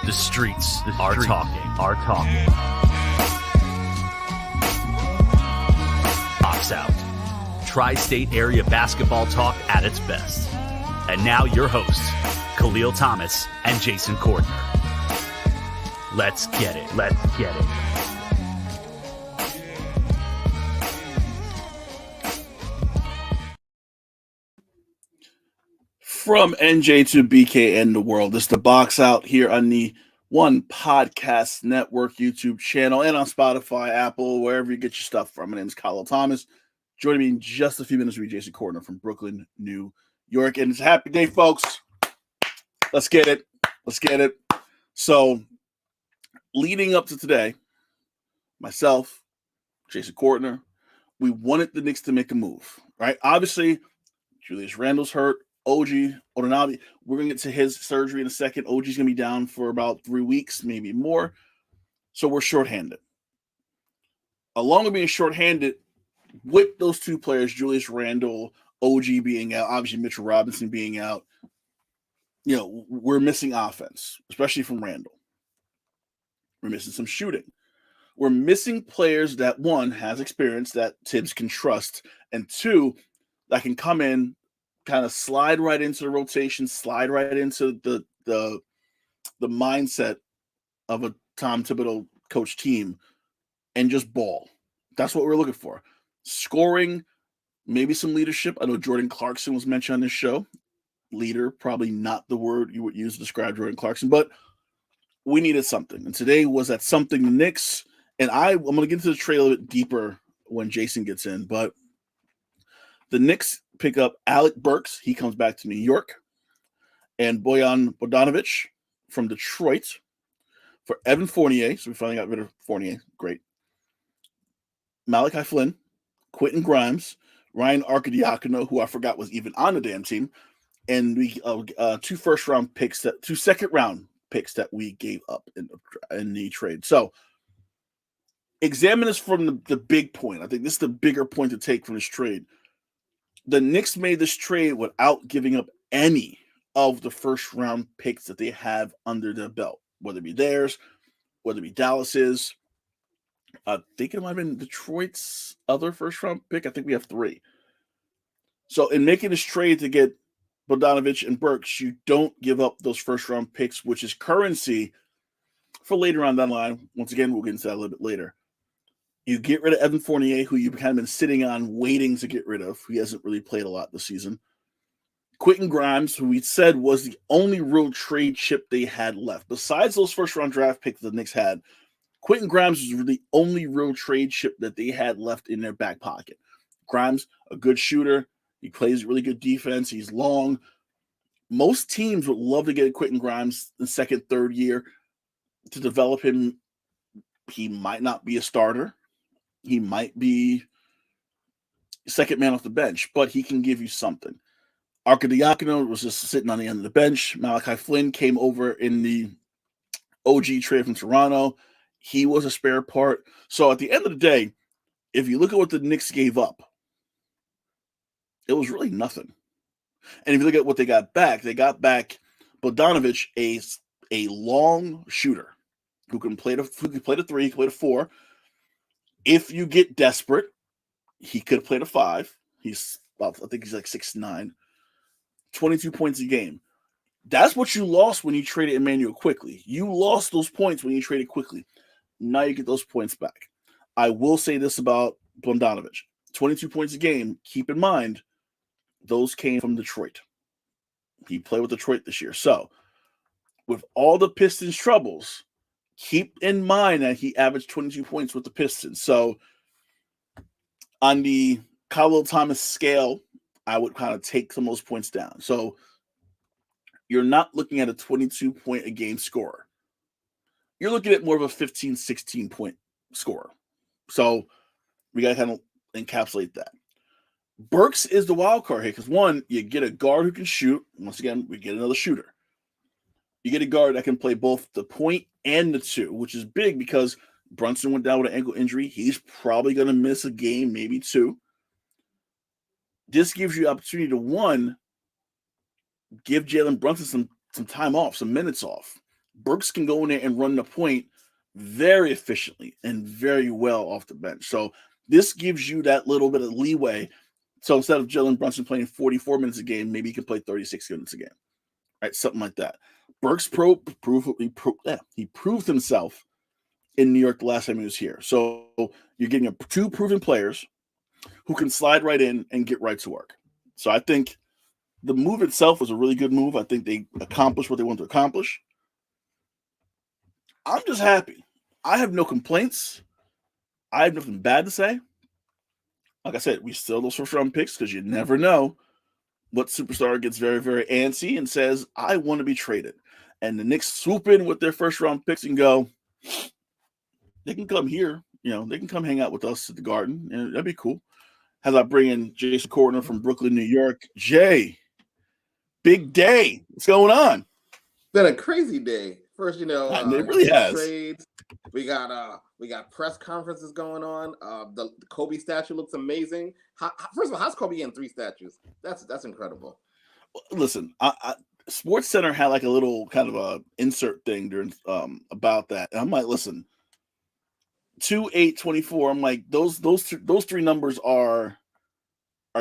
The streets are talking. Box Out. Tri-state area basketball talk at its best. And now your hosts, Kahlil Thomas and Jason Cordner. Let's get it. From NJ to BK and the world, this is the Box Out here on the One Podcast Network YouTube channel and on Spotify, Apple, wherever you get your stuff from. My name is Kahlil Thomas. Joining me in just a few minutes will be Jason Cordner from Brooklyn, New York. And it's a happy day, folks. Let's get it. So, leading up to today, myself, Jason Cordner, we wanted the Knicks to make a move, right? Obviously, Julius Randle's hurt. OG Odonabi, we're going to get to his surgery in a second. OG's going to be down for about 3 weeks, maybe more. So we're shorthanded. Along with being shorthanded, with those two players, Julius Randle, OG being out, obviously Mitchell Robinson being out, we're missing offense, especially from Randle. We're missing some shooting. We're missing players that, one, has experience that Tibbs can trust, and two, that can come in, kind of slide right into the rotation, slide right into the mindset of a Tom Thibodeau coach team and just ball. That's what we're looking for. Scoring, maybe some leadership. I know Jordan Clarkson was mentioned on this show. Leader, probably not the word you would use to describe Jordan Clarkson, but we needed something. And today was that something. The Knicks, and I'm going to get into the trade a little bit deeper when Jason gets in, but the Knicks pick up Alec Burks. He comes back to New York. And Bojan Bogdanovic from Detroit for Evan Fournier. So we finally got rid of Fournier. Great. Malachi Flynn, Quentin Grimes, Ryan Arcidiacono, who I forgot was even on the damn team. And we two second-round picks that we gave up in the trade. So examine this from the big point. I think this is the bigger point to take from this trade. The Knicks made this trade without giving up any of the first-round picks that they have under their belt, whether it be theirs, whether it be Dallas's. I think it might have been Detroit's other first-round pick. I think we have 3. So in making this trade to get Bogdanovic and Burks, you don't give up those first-round picks, which is currency for later on down the line. Once again, we'll get into that a little bit later. You get rid of Evan Fournier, who you've kind of been sitting on, waiting to get rid of. He hasn't really played a lot this season. Quentin Grimes, who we said was the only real trade chip they had left. Besides those first-round draft picks the Knicks had, Quentin Grimes was the only real trade chip that they had left in their back pocket. Grimes, a good shooter. He plays really good defense. He's long. Most teams would love to get Quentin Grimes in second, third year to develop him. He might not be a starter. He might be second man off the bench, but he can give you something. Arcidiacono was just sitting on the end of the bench. Malachi Flynn came over in the OG trade from Toronto. He was a spare part. So at the end of the day, if you look at what the Knicks gave up, it was really nothing. And if you look at what they got back Bogdanovic, a long shooter who can play the 3, he can play the 4. If you get desperate, he could play the 5. He's about, I think he's like 6'9", 22 points a game. That's what you lost when you traded Emmanuel Quickley. You lost those points when you traded Quickley. Now you get those points back. I will say this about Bogdanovic. 22 points a game. Keep in mind, those came from Detroit. He played with Detroit this year. So, with all the Pistons' troubles, keep in mind that he averaged 22 points with the Pistons. So, on the Kahlil Thomas scale, I would kind of take some of those points down. So, you're not looking at a 22-point-a-game scorer. You're looking at more of a 15, 16-point scorer. So, we got to kind of encapsulate that. Burks is the wild card here because, one, you get a guard who can shoot. Once again, we get another shooter. You get a guard that can play both the point and the 2, which is big because Brunson went down with an ankle injury. He's probably going to miss a game, maybe 2. This gives you opportunity to, one, give Jalen Brunson some time off, some minutes off. Burks can go in there and run the point very efficiently and very well off the bench. So this gives you that little bit of leeway. So instead of Jalen Brunson playing 44 minutes a game, maybe he can play 36 minutes a game, right? Something like that. Burks he proved himself in New York the last time he was here. So you're getting two proven players who can slide right in and get right to work. So I think the move itself was a really good move. I think they accomplished what they wanted to accomplish. I'm just happy. I have no complaints. I have nothing bad to say. Like I said, we still those first round picks because you never know what superstar gets very, very antsy and says, I want to be traded. And the Knicks swoop in with their first round picks and go, they can come here. They can come hang out with us at the Garden. And that'd be cool. As I bring in Jason Kortner from Brooklyn, New York. Jay, big day. What's going on? Been a crazy day. First, it really has. Trades. We got press conferences going on. The Kobe statue looks amazing. First of all, how's Kobe getting 3 statues? That's incredible. Listen, Sports Center had like a little kind of a insert thing during about that, and I'm like, listen, 2, 8, 24. I'm like, those 3 numbers are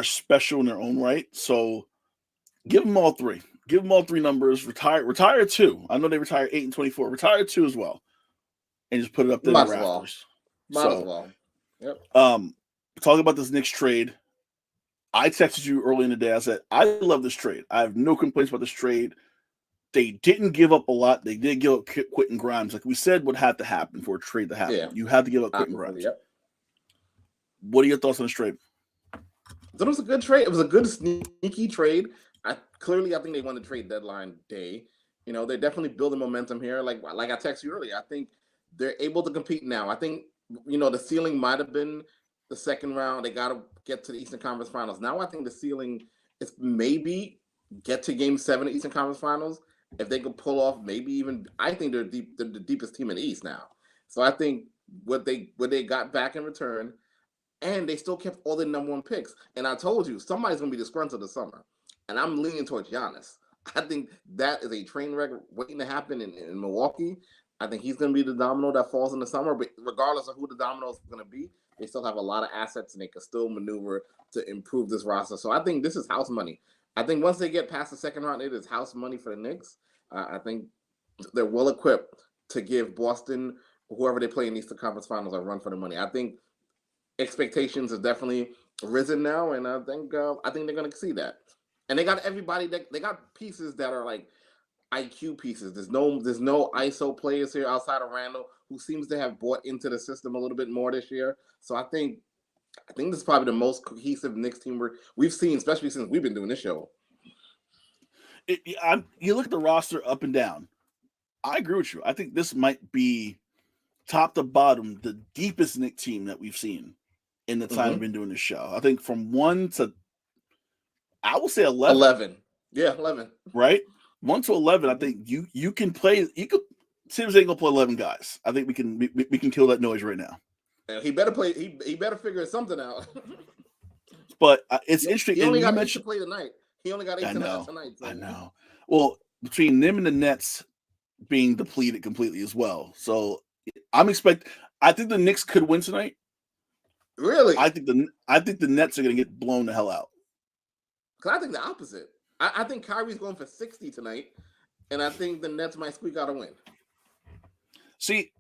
special in their own right. So give them all 3. Give them all 3 numbers. Retire 2. I know they retire 8 and 24. Retire 2 as well, and just put it up there. Might as well. Yep. Talking about this Knicks trade, I texted you early in the day. I said I love this trade. I have no complaints about this trade. They didn't give up a lot. They did give up Quentin Grimes, like we said would have to happen for a trade to happen. Yeah. You had to give up Quentin Grimes. Yep. What are your thoughts on this trade? It was a good trade. It was a good sneaky trade. I think they won the trade deadline day. They're definitely building momentum here. Like I texted you earlier, I think they're able to compete now. I think, the ceiling might have been the second round. They got to get to the Eastern Conference Finals. Now I think the ceiling is maybe get to Game 7 of Eastern Conference Finals. If they could pull off, maybe even, I think they're the deepest team in the East now. So I think what they got back in return, and they still kept all their number 1 picks. And I told you, somebody's going to be disgruntled this summer. And I'm leaning towards Giannis. I think that is a train wreck waiting to happen in Milwaukee. I think he's going to be the domino that falls in the summer. But regardless of who the domino is going to be, they still have a lot of assets, and they can still maneuver to improve this roster. So I think this is house money. I think once they get past the second round, it is house money for the Knicks. I think they're well equipped to give Boston, whoever they play in the Eastern Conference Finals, a run for the money. I think expectations have definitely risen now, and I think they're going to see that. And they got everybody. They got pieces that are like IQ pieces. There's no ISO players here outside of Randall, who seems to have bought into the system a little bit more this year. So I think this is probably the most cohesive Knicks team we've seen, especially since we've been doing this show. You look at the roster up and down. I agree with you. I think this might be top to bottom the deepest Knicks team that we've seen in the time we've been doing this show. I think from 1 to, I will say 11. 11. Yeah, 11. Right? 1 to 11, I think you can play. Sims ain't gonna play 11 guys. I think we can kill that noise right now. He better play. He better figure something out. But it's interesting. He only got 8 to play tonight. He only got 8 tonight. So. I know. Well, between them and the Nets being depleted completely as well. So I think the Knicks could win tonight. Really? I think the Nets are gonna get blown the hell out. Because I think the opposite. I think Kyrie's going for 60 tonight, and I think the Nets might squeak out a win. See,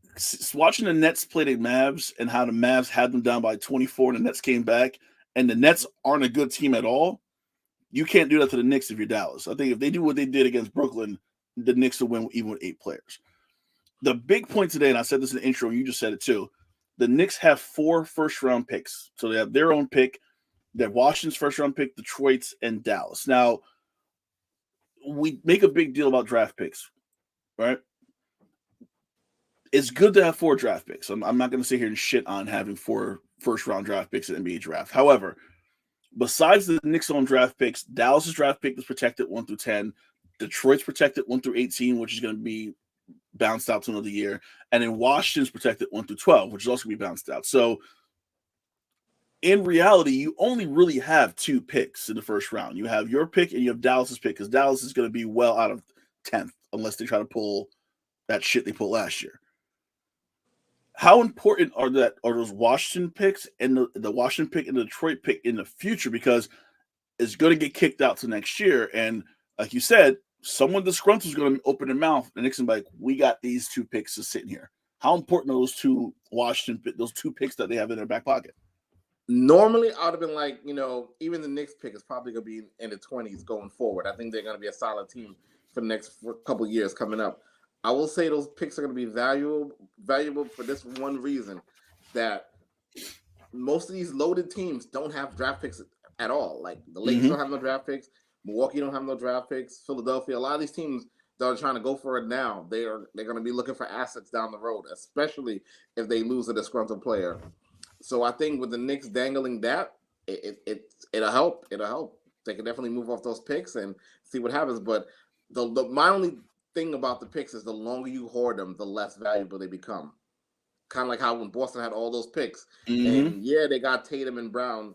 watching the Nets play the Mavs and how the Mavs had them down by 24 and the Nets came back, and the Nets aren't a good team at all, you can't do that to the Knicks if you're Dallas. I think if they do what they did against Brooklyn, the Knicks will win even with 8 players. The big point today, and I said this in the intro, and you just said it too, the Knicks have 4 first-round picks. So they have their own pick. They have Washington's first-round pick, Detroit's, and Dallas. Now, we make a big deal about draft picks, right? It's good to have 4 draft picks. I'm not going to sit here and shit on having 4 first-round draft picks in NBA draft. However, besides the Knicks' own draft picks, Dallas's draft pick is protected 1 through 10. Detroit's protected 1 through 18, which is going to be bounced out to another year. And then Washington's protected 1 through 12, which is also going to be bounced out. So, in reality, you only really have 2 picks in the first round. You have your pick and you have Dallas's pick, because Dallas is going to be well out of 10th unless they try to pull that shit they put last year. How important are those Washington picks and the Washington pick and the Detroit pick in the future? Because it's going to get kicked out to next year. And like you said, someone disgruntled is going to open their mouth and Knicks and be like, we got these 2 picks just sitting here. How important are those 2 those 2 picks that they have in their back pocket? Normally, I would have been like, even the Knicks pick is probably going to be in the 20s going forward. I think they're going to be a solid team for the next couple of years coming up. I will say those picks are going to be valuable for this one reason, that most of these loaded teams don't have draft picks at all. Like the Lakers don't have no draft picks. Milwaukee don't have no draft picks. Philadelphia, a lot of these teams that are trying to go for it now, they're going to be looking for assets down the road, especially if they lose a disgruntled player. So I think with the Knicks dangling that, it'll help. It'll help. They can definitely move off those picks and see what happens. But my only thing about the picks is the longer you hoard them, the less valuable they become. Kind of like how when Boston had all those picks, and they got Tatum and Brown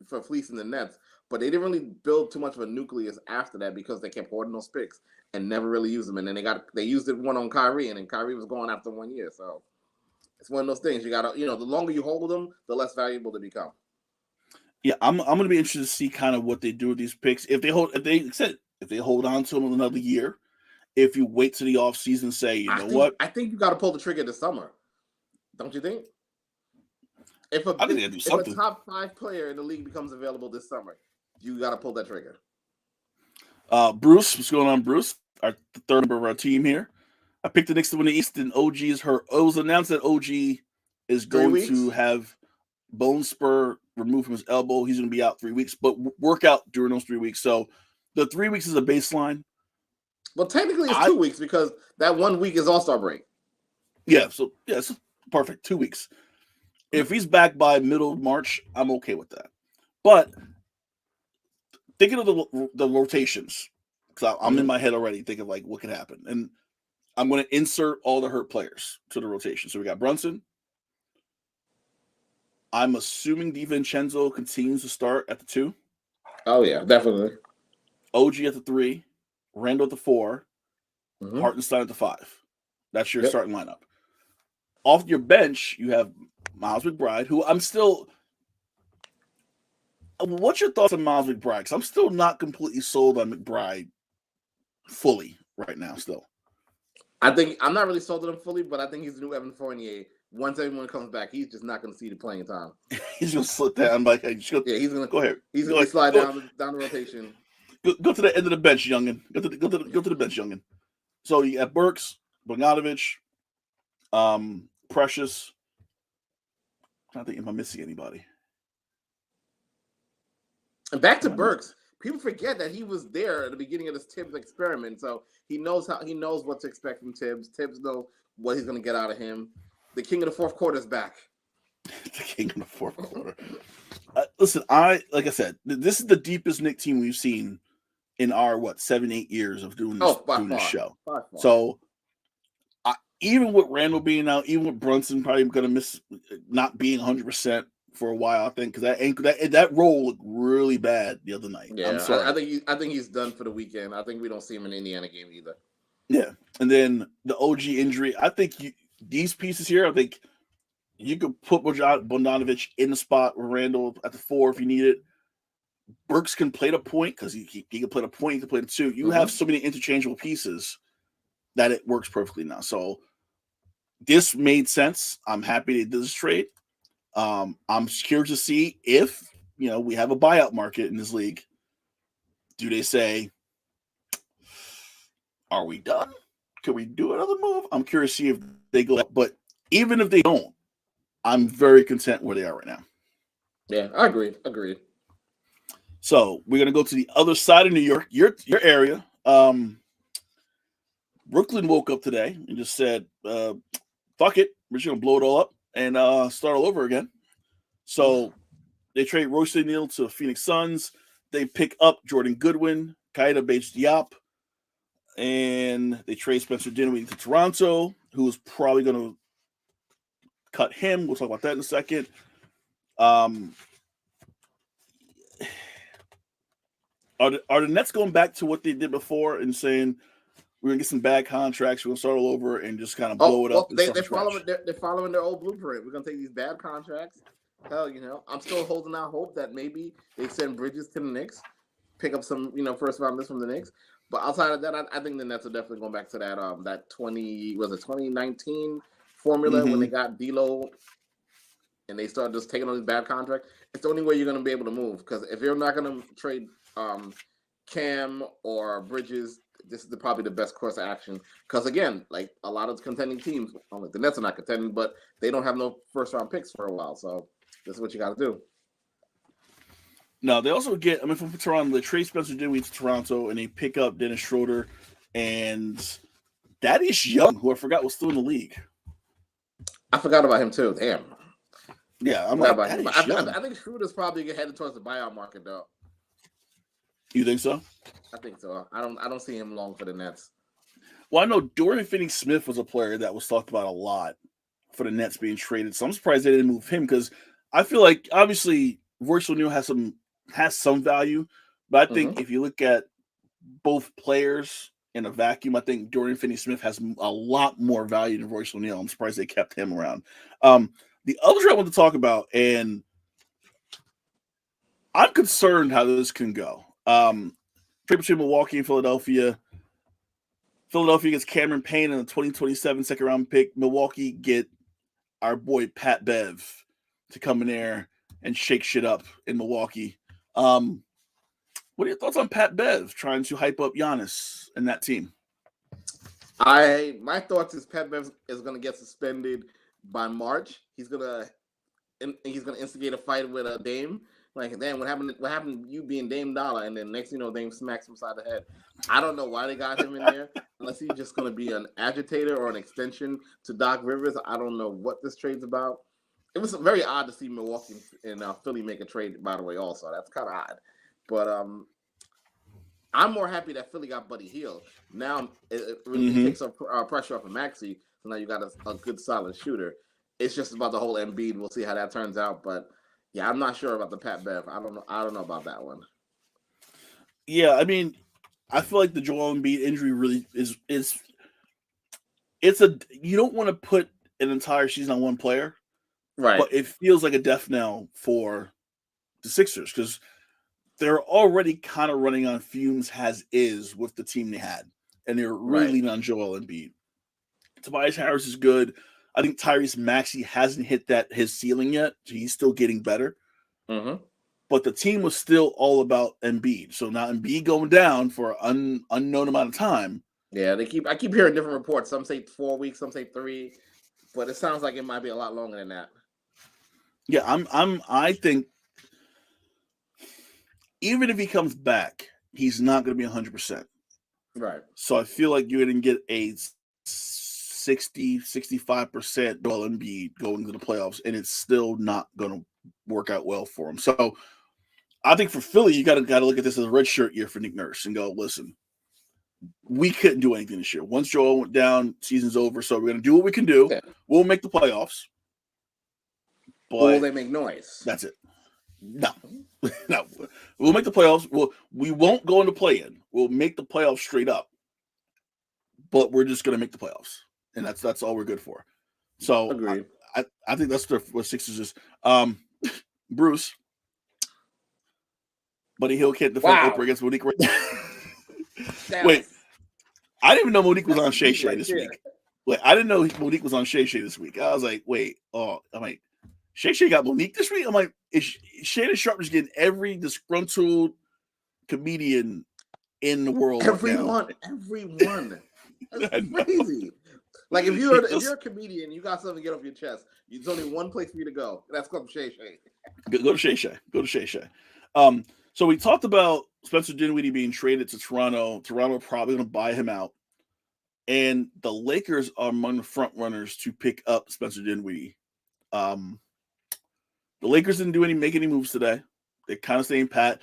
for fleecing the Nets, but they didn't really build too much of a nucleus after that because they kept hoarding those picks and never really used them. And then they used it one on Kyrie, and then Kyrie was gone after 1 year. So it's one of those things. You gotta, the longer you hold them, the less valuable they become. Yeah, I'm gonna be interested to see kind of what they do with these picks. If they hold on to them another year, if you wait to the offseason and say, I think you got to pull the trigger this summer. Don't you think? If a top 5 player in the league becomes available this summer, you got to pull that trigger. Bruce, what's going on, Bruce? The third member of our team here. I picked the Knicks to win the East, and OG is hurt. It was announced that OG is going to have bone spur removed from his elbow. He's going to be out 3 weeks, but work out during those 3 weeks. So the 3 weeks is a baseline. Well, technically it's 2 weeks because that 1 week is All-Star break. Yeah, so it's perfect. 2 weeks. If he's back by middle of March, I'm okay with that. But thinking of the rotations, because I'm in my head already thinking like what could happen. And I'm going to insert all the hurt players to the rotation. So we got Brunson. I'm assuming DiVincenzo continues to start at the 2. Oh, yeah, definitely. OG at the 3. Randall at the 4, Hartenstein at the 5. That's your starting lineup. Off your bench, you have Miles McBride, who I'm still. What's your thoughts on Miles McBride? Because I'm still not completely sold on McBride fully right now. Still, I think I'm not really sold on him fully, but I think he's the new Evan Fournier. Once everyone comes back, he's just not going to see the playing time. He's going to slip down. Like, he's going to go ahead. He's going to slide down the rotation. Go to the end of the bench, youngin. Go to the bench, youngin. So you got Burks, Bogdanovich, Precious. I don't think am I missing anybody. And back to Burks, people forget that he was there at the beginning of this Tibbs experiment, so he knows what to expect from Tibbs. Tibbs knows what he's going to get out of him. The king of the fourth quarter is back. The king of the fourth quarter. Listen, like I said, this is the deepest Knicks team we've seen in our 7-8 years of doing this show. So even with Randall being out, even with Brunson probably going to miss not being 100% for a while, I think, because that role looked really bad the other night. Yeah, I'm sorry. I think he's done for the weekend. I think we don't see him in the Indiana game either. Yeah, and then the OG injury. I think these pieces here. I think you could put Bogdanovich in the spot with Randall at the 4 if you need it. Burks can play the point because he can play the point, he can play the 2. You have so many interchangeable pieces that it works perfectly now. So this made sense. I'm happy they did this trade. I'm curious to see if we have a buyout market in this league. Do they say, are we done? Can we do another move? I'm curious to see if they go up. But even if they don't, I'm very content where they are right now. Yeah, I agree. Agreed. So we're gonna go to the other side of New York, your area. Brooklyn woke up today and just said, "Fuck it, we're just gonna blow it all up and start all over again." So they trade Royce O'Neal to Phoenix Suns. They pick up Jordan Goodwin, Qaeda Bates-Diop, and they trade Spencer Dinwiddie to Toronto, who is probably gonna cut him. We'll talk about that in a second. Are the Nets going back to what they did before and saying, we're gonna get some bad contracts. We're gonna start all over and just kind of blow it up. And they're following their old blueprint. We're gonna take these bad contracts. Hell, I'm still holding out hope that maybe they send Bridges to the Knicks, pick up some first round list from the Knicks. But outside of that, I think the Nets are definitely going back to that 2019 formula when they got D'Lo and they started just taking on these bad contracts. It's the only way you're going to be able to move, because if you're not going to trade Cam or Bridges, this is probably the best course of action. Because again, like a lot of contending teams, the Nets are not contending, but they don't have no first round picks for a while. So this is what you got to do. No, they also get, from Toronto, they trade Spencer Dinwiddie to Toronto, and they pick up Dennis Schroeder and Thaddeus Young, who I forgot was still in the league. I forgot about him too. Damn. Yeah, I think Schroeder's probably headed towards the buyout market, though. You think so? I think so. I don't see him long for the Nets. Well, I know Dorian Finney-Smith was a player that was talked about a lot for the Nets being traded, so I'm surprised they didn't move him, because I feel like obviously Royce O'Neal has some value, but I think if you look at both players in a vacuum, I think Dorian Finney-Smith has a lot more value than Royce O'Neal. I'm surprised they kept him around. The other trade I want to talk about, and I'm concerned how this can go. Trade between Milwaukee and Philadelphia. Philadelphia gets Cameron Payne in the 2027 second-round pick. Milwaukee get our boy Pat Bev to come in there and shake shit up in Milwaukee. What are your thoughts on Pat Bev trying to hype up Giannis and that team? My thoughts is Pat Bev is going to get suspended by March. He's gonna instigate a fight with a Dame. Like, damn, what happened to you being Dame Dollar? And then next thing you know, Dame smacks him side the head. I don't know why they got him in there, unless he's just going to be an agitator or an extension to Doc Rivers. I don't know what this trade's about. It was very odd to see Milwaukee and Philly make a trade, by the way, also. That's kind of odd. But I'm more happy that Philly got Buddy Hield. Now it really takes some pressure off of Maxey, so now you got a good, solid shooter. It's just about the whole Embiid. We'll see how that turns out, but yeah, I'm not sure about the Pat Bev. I don't know about that one. Yeah, I feel like the Joel Embiid injury really is you don't want to put an entire season on one player, right? But it feels like a death knell for the Sixers, because they're already kind of running on fumes as is with the team they had, and they're really leaning on Joel Embiid. Tobias Harris is good. I think Tyrese Maxey hasn't hit his ceiling yet. So he's still getting better. But the team was still all about Embiid. So now Embiid going down for an unknown amount of time. Yeah, I keep hearing different reports. Some say 4 weeks, some say 3, but it sounds like it might be a lot longer than that. Yeah, I think even if he comes back, he's not going to be 100%. Right. So I feel like you're going to get a 65% Joel Embiid going into the playoffs, and it's still not going to work out well for him. So I think for Philly, you got to look at this as a red shirt year for Nick Nurse and go, listen, we couldn't do anything this year. Once Joel went down, season's over. So we're going to do what we can do. Yeah. We'll make the playoffs. But will they make noise? That's it. No. We'll make the playoffs. We won't go into play-in. We'll make the playoffs straight up. But we're just going to make the playoffs. And that's all we're good for. So agreed. I think that's what Sixers is. Bruce, Buddy Hield can't defend Oprah against Monique right now. Wait, I didn't even know Monique was on Shay Shay this week. Wait, I didn't know Monique was on Shay Shay this week. I was like, wait, I'm like, Shay Shay got Monique this week? I'm like, is Shannon Sharp is getting every disgruntled comedian in the world? Everyone. That's crazy. Like if you're a comedian, you got something to get off your chest. There's only one place for you to go. That's called Shay Shay. Go to Shay Shay. Go to Shay Shay. So we talked about Spencer Dinwiddie being traded to Toronto. Toronto probably going to buy him out, and the Lakers are among the front runners to pick up Spencer Dinwiddie. The Lakers didn't make any moves today. They're kind of staying pat.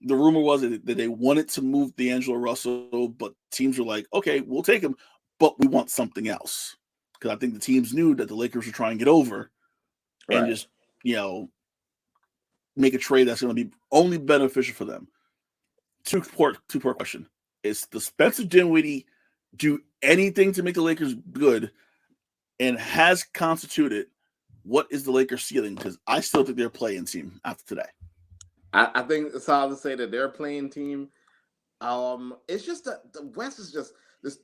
The rumor was that they wanted to move D'Angelo Russell, but teams were like, okay, we'll take him, but we want something else. Because I think the teams knew that the Lakers were trying to get over and just, make a trade that's going to be only beneficial for them. Two-part question. Is the Spencer Dinwiddie do anything to make the Lakers good and has constituted, what is the Lakers ceiling? Because I still think they're a play-in team after today. I think it's hard to say that they're a playing team. It's just that the West is just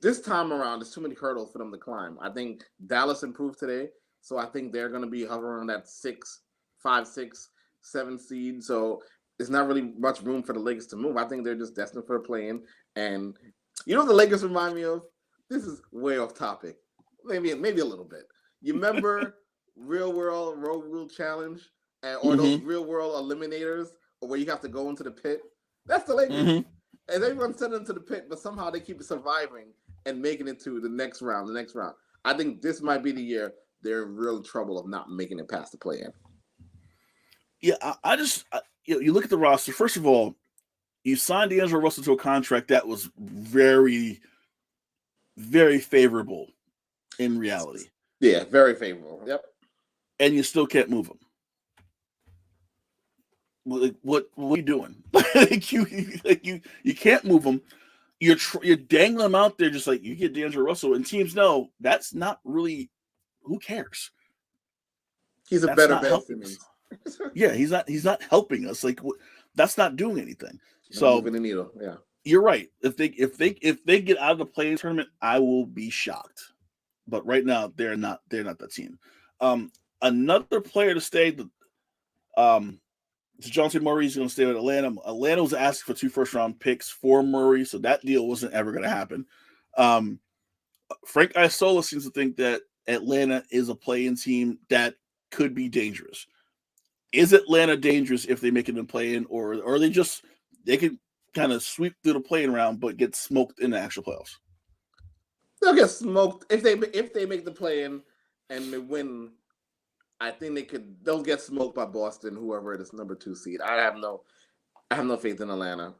this time around. There's too many hurdles for them to climb. I think Dallas improved today, so I think they're going to be hovering on that 5, 6, 7 seed. So there's not really much room for the Lakers to move. I think they're just destined for a play-in. And you know what the Lakers remind me of? This is way off topic. Maybe a little bit. You remember Real World Road Rule Challenge or those Real World Eliminators, or where you have to go into the pit? That's the Lakers. And everyone sent them to the pit, but somehow they keep surviving and making it to the next round. I think this might be the year they're in real trouble of not making it past the play-in. Yeah, you look at the roster. First of all, you signed D'Angelo Russell to a contract that was very, very favorable in reality. Yeah, very favorable. Yep. And you still can't move him. What are you doing? you can't move him. You're dangling him out there just like you get D'Angelo Russell, and teams know that's not really. Who cares? He's a better Ben Simmons. Yeah, he's not helping us. Like that's not doing anything. So moving the needle. Yeah, you're right. If they get out of the play-in tournament, I will be shocked. But right now, they're not that team. Another player to stay. Dejounte Murray's going to stay with Atlanta. Atlanta was asking for 2 first-round picks for Murray, so that deal wasn't ever going to happen. Frank Isola seems to think that Atlanta is a play-in team that could be dangerous. Is Atlanta dangerous if they make it in play-in, or they can kind of sweep through the play-in round but get smoked in the actual playoffs? They'll get smoked if they make the play-in and they win. I think they'll get smoked by Boston, whoever it is, number 2 seed. I have no faith in Atlanta.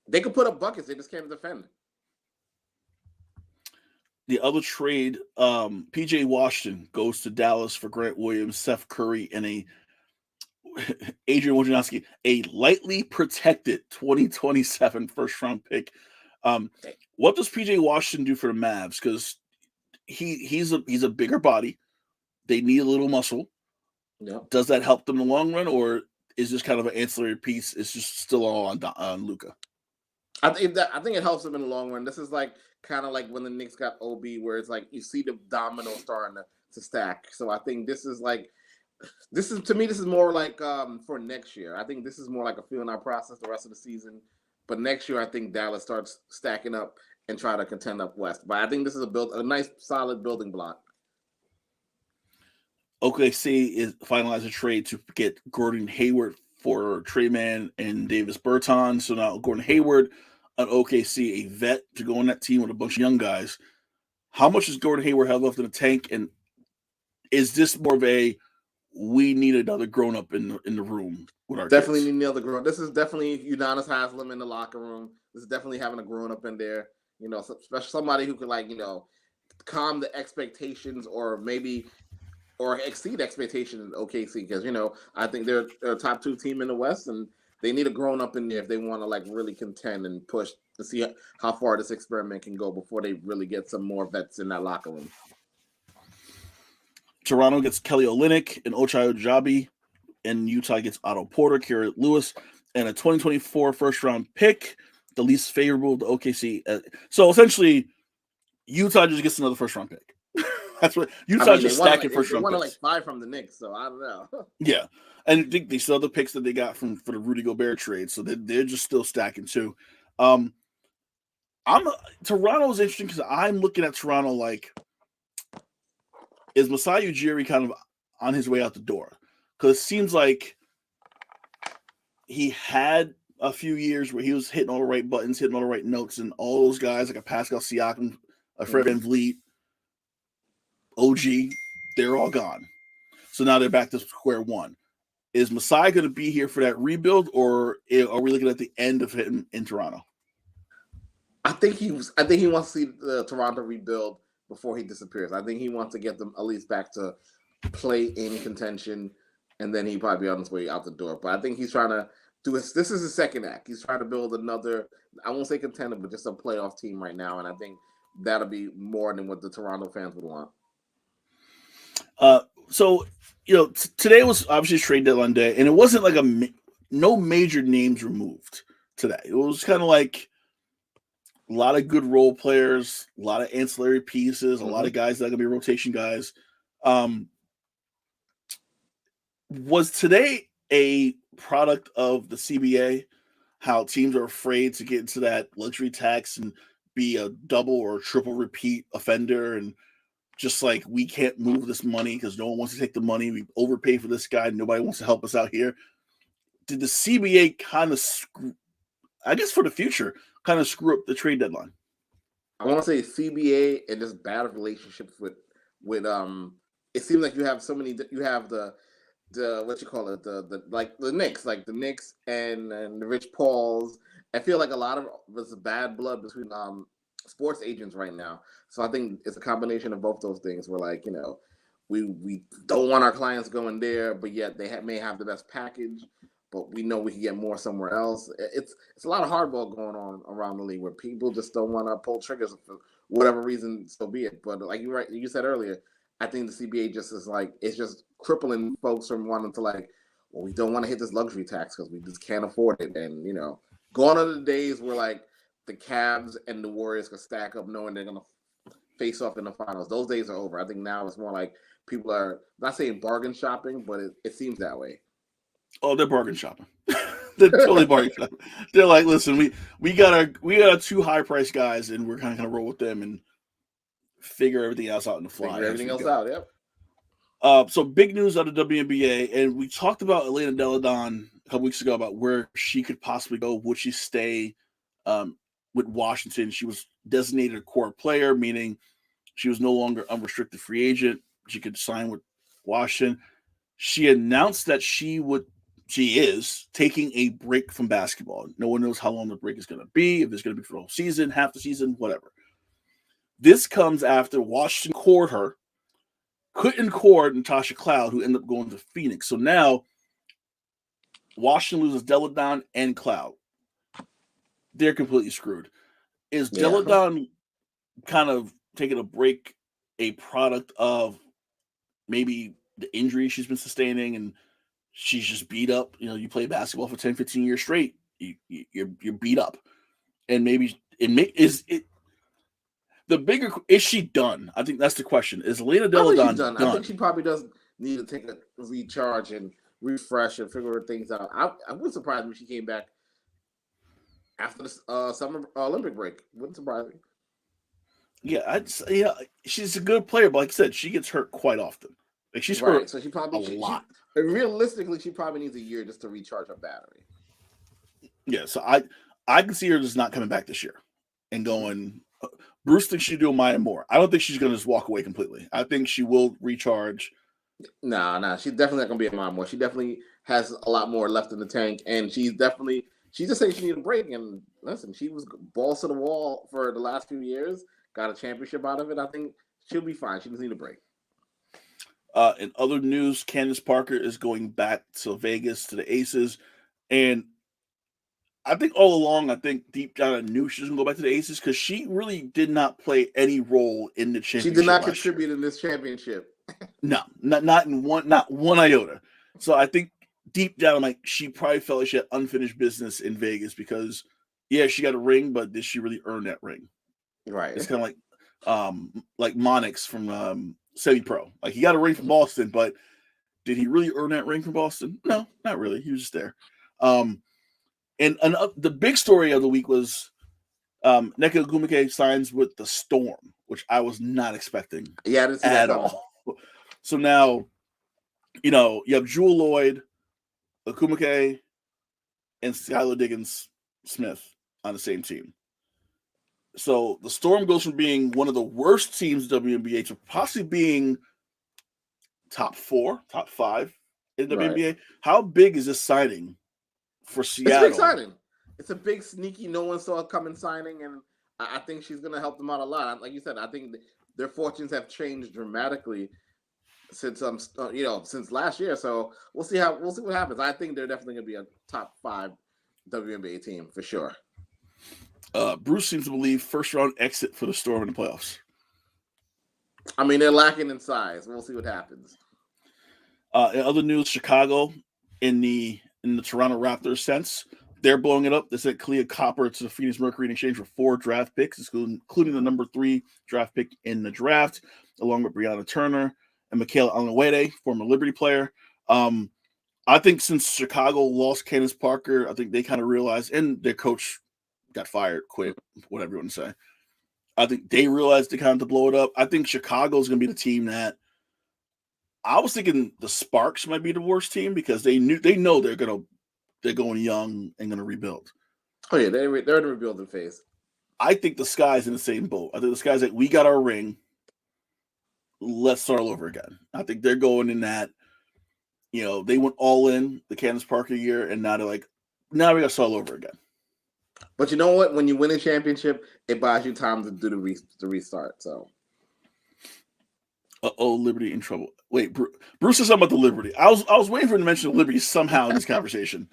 They could put up buckets, they just can't defend. The other trade, PJ Washington goes to Dallas for Grant Williams, Seth Curry, and Adrian Wojnarowski, a lightly protected 2027 first-round pick. What does PJ Washington do for the Mavs? Because he's a bigger body. They need a little muscle. Yep. Does that help them in the long run, or is this kind of an ancillary piece? It's just still all on Luka. I think it helps them in the long run. This is kind of like when the Knicks got OB, where it's like you see the domino starting to stack. So I think this is to me this is more like for next year. I think this is more like a feeling out process the rest of the season. But next year I think Dallas starts stacking up and try to contend up west. But I think this is a nice solid building block. OKC is finalizing a trade to get Gordon Hayward for Trey Mann and Davis Bertans. So now Gordon Hayward on OKC, a vet to go on that team with a bunch of young guys. How much does Gordon Hayward have left in the tank? And is this more of we need another grown-up in the room with our definitely kids? Need another grown-up. This is definitely Udonis Haslem in the locker room. This is definitely having a grown-up in there. Especially somebody who could calm the expectations or exceed expectations in OKC, because I think they're a top 2 team in the West, and they need a grown up in there if they want to really contend and push to see how far this experiment can go before they really get some more vets in that locker room. Toronto gets Kelly Olynyk and Ochai Ojabi, and Utah gets Otto Porter, Kerry Lewis, and a 2024 first-round pick, the least favorable to OKC. So essentially, Utah just gets another first-round pick. That's what Utah just stacking first-round picks. They want 5 from the Knicks, so I don't know. Yeah, and I think they still have the picks that they got for the Rudy Gobert trade, so they're just still stacking too. Toronto's interesting because I'm looking at Toronto like, is Masai Ujiri kind of on his way out the door? Because it seems like he had a few years where he was hitting all the right buttons, hitting all the right notes, and all those guys like a Pascal Siakam, a Fred VanVleet, OG, they're all gone. So now they're back to square one. Is Masai going to be here for that rebuild, or are we looking at the end of him in Toronto? I think he wants to see the Toronto rebuild before he disappears. I think he wants to get them at least back to play in contention, and then he probably be on his way out the door. But I think he's trying to do this. This is his second act. He's trying to build another, I won't say contender, but just a playoff team right now. And I think that'll be more than what the Toronto fans would want. So today was obviously trade deadline day, and it wasn't like no major names removed today. It was kind of like a lot of good role players, a lot of ancillary pieces, a lot of guys that are gonna be rotation guys. Was today a product of the CBA? How teams are afraid to get into that luxury tax and be a double or triple repeat offender, and just like we can't move this money because no one wants to take the money. We overpay for this guy. Nobody wants to help us out here. Did the CBA kind of I guess for the future, kind of screw up the trade deadline? I want to say CBA and just bad relationships with it seems like you have so many. You have the what you call it, the Knicks and the Rich Pauls. I feel like a lot of there's a bad blood between sports agents right now. So I think it's a combination of both those things. We're like, we don't want our clients going there, but yet they may have the best package, but we know we can get more somewhere else. It's a lot of hardball going on around the league where people just don't want to pull triggers for whatever reason, so be it. But like you said earlier, I think the CBA just is like, it's just crippling folks from wanting to like, well, we don't want to hit this luxury tax because we just can't afford it. And, gone are the days where like the Cavs and the Warriors can stack up knowing they're going to face off in the finals. Those days are over. I think now it's more like people are not saying bargain shopping, but it seems that way. Oh, they're bargain shopping. They're totally bargain shopping. They're like, listen, we got our two high price guys, and we're kind of going to roll with them and figure everything else out in the fly. Figure everything else out, yep. So big news out of WNBA, and we talked about Elena Delle Donne a couple weeks ago about where she could possibly go. Would she stay with Washington? She was designated a core player, meaning she was no longer unrestricted free agent. She could sign with Washington. She announced that she is taking a break from basketball. No one knows how long the break is going to be, if it's going to be for the whole season, half the season, whatever. This comes after Washington couldn't court Natasha Cloud, who ended up going to Phoenix. So now Washington loses Delle Donne and Cloud. They're completely screwed. Is Delle Donne kind of taking a break a product of maybe the injury she's been sustaining and she's just beat up? You play basketball for 10, 15 years straight. You're beat up. And maybe is she done? I think that's the question. Is Elena Delle Donne done? I think she probably does need to take a recharge and refresh and figure things out. I wouldn't surprise me if she came back after the summer Olympic break. Wouldn't surprise me. Yeah, she's a good player, but like I said, she gets hurt quite often. Like she's hurt, so she probably a lot. Realistically, she probably needs a year just to recharge her battery. Yeah, so I can see her just not coming back this year and going. Bruce thinks she'd do Maya Moore. I don't think she's going to just walk away completely. I think she will recharge. Nah. She's definitely not going to be a Maya Moore. She definitely has a lot more left in the tank, and she's just saying she needs a break. And listen, she was balls to the wall for the last few years. Got a championship out of it. I think she'll be fine. She just needs a break. In other news, Candace Parker is going back to Vegas to the Aces, and I think all along, deep down I knew she was going to go back to the Aces because she really did not play any role in the championship. She did not contribute in this championship. No, not one iota. So I think deep down, she probably felt like she had unfinished business in Vegas because, she got a ring, but did she really earn that ring? Right. It's kind of like Monix from semi-pro. Like he got a ring from Boston, but did he really earn that ring from Boston? No, not really. He was just there. And the big story of the week was Nneka Ogwumike signs with the Storm, which I was not expecting at all. So now, you have Jewel Lloyd, Ogwumike, and Skylar Diggins-Smith on the same team. So the Storm goes from being one of the worst teams in the WNBA to possibly being top 4, top 5 in the WNBA. Right. How big is this signing for Seattle? It's exciting. It's a big, sneaky, no one saw it coming signing, and I think she's going to help them out a lot. Like you said, I think their fortunes have changed dramatically since since last year. So we'll see what happens. I think they're definitely going to be a top 5 WNBA team for sure. Bruce seems to believe first round exit for the Storm in the playoffs. I mean, they're lacking in size. We'll see what happens. In other news, Chicago in the Toronto Raptors sense, they're blowing it up. They sent Kahlil Copper to the Phoenix Mercury in exchange for 4 draft picks, including the number 3 draft pick in the draft, along with Breonna Turner and Michaela Onwuede, former Liberty player. I think since Chicago lost Candace Parker, I think they kind of realized, and their coach got fired, quit, whatever you want to say. I think they realized they kind of to blow it up. I think Chicago is going to be the team that I was thinking the Sparks might be the worst team because they know they're going young and going to rebuild. Oh yeah, they're in the rebuilding phase. I think the Sky's in the same boat. I think the Sky's like, we got our ring. Let's start all over again. I think they're going in that. They went all in the Candace Parker year, and now they're like, now we got to start all over again. But you know what? When you win a championship, it buys you time to do the restart. So, Liberty in trouble. Wait, Bruce is talking about the Liberty. I was waiting for him to mention the Liberty somehow in this conversation.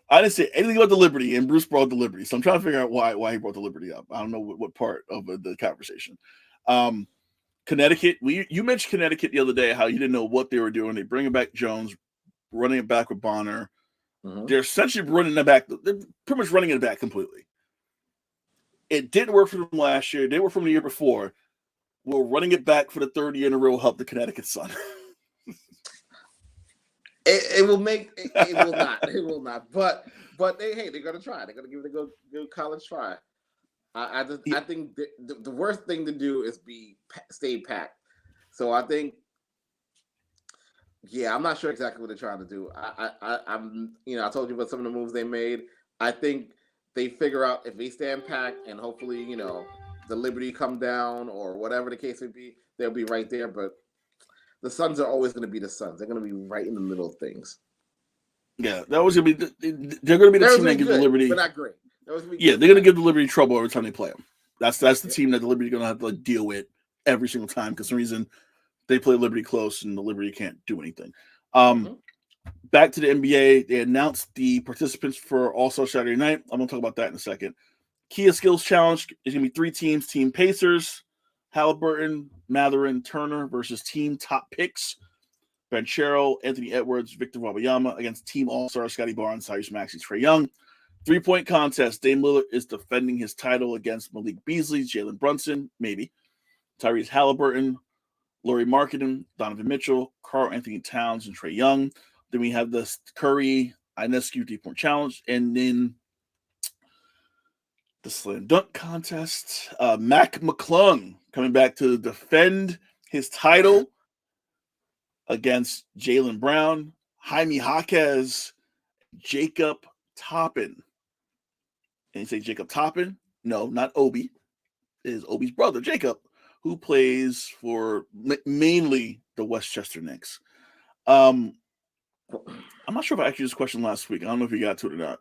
I didn't say anything about the Liberty, and Bruce brought the Liberty. So I'm trying to figure out why he brought the Liberty up. I don't know what part of the conversation. Connecticut. You mentioned Connecticut the other day, how you didn't know what they were doing. They bring back Jones, running it back with Bonner. Mm-hmm. They're essentially running it back. They're pretty much running it back completely. It didn't work for them last year. It didn't work for them the year before. We're running it back for the 3rd year in a row. Help the Connecticut Sun. It will make. It will not. It will not. But they're gonna try. They're gonna give it a good college try. I think the worst thing to do is stay packed. So I think, yeah, I'm not sure exactly what they're trying to do. I'm I told you about some of the moves they made. I think they figure out if they stand packed and hopefully the Liberty come down or whatever the case may be, they'll be right there. But the Suns are always going to be the Suns. They're going to be right in the middle of things. Yeah, that was going to be. They're going to be the team that gives the Liberty. But not great. Yeah, they're going to give the Liberty trouble every time they play them. That's the team that the Liberty going to have to deal with every single time because for some reason they play Liberty close and the Liberty can't do anything. Back to the NBA, they announced the participants for All-Star Saturday Night. I'm going to talk about that in a second. Kia Skills Challenge is going to be 3 teams: Team Pacers, Halliburton, Mathurin, Turner versus Team Top Picks, Banchero, Anthony Edwards, Victor Wembanyama against Team All-Star Scotty Barnes, Tyrese Maxey, Trae Young. 3-point contest. Dame Lillard is defending his title against Malik Beasley, Jalen Brunson, maybe, Tyrese Halliburton, Lauri Markkanen, Donovan Mitchell, Karl Anthony Towns, and Trae Young. Then we have the Curry Ionescu 3-point challenge, and then the slam dunk contest. Mac McClung coming back to defend his title against Jaylen Brown, Jaime Jaquez, Jacob Toppin. And you say Jacob Toppin? No, not Obi. It is Obi's brother, Jacob, who plays for mainly the Westchester Knicks. I'm not sure if I asked you this question last week. I don't know if you got to it or not.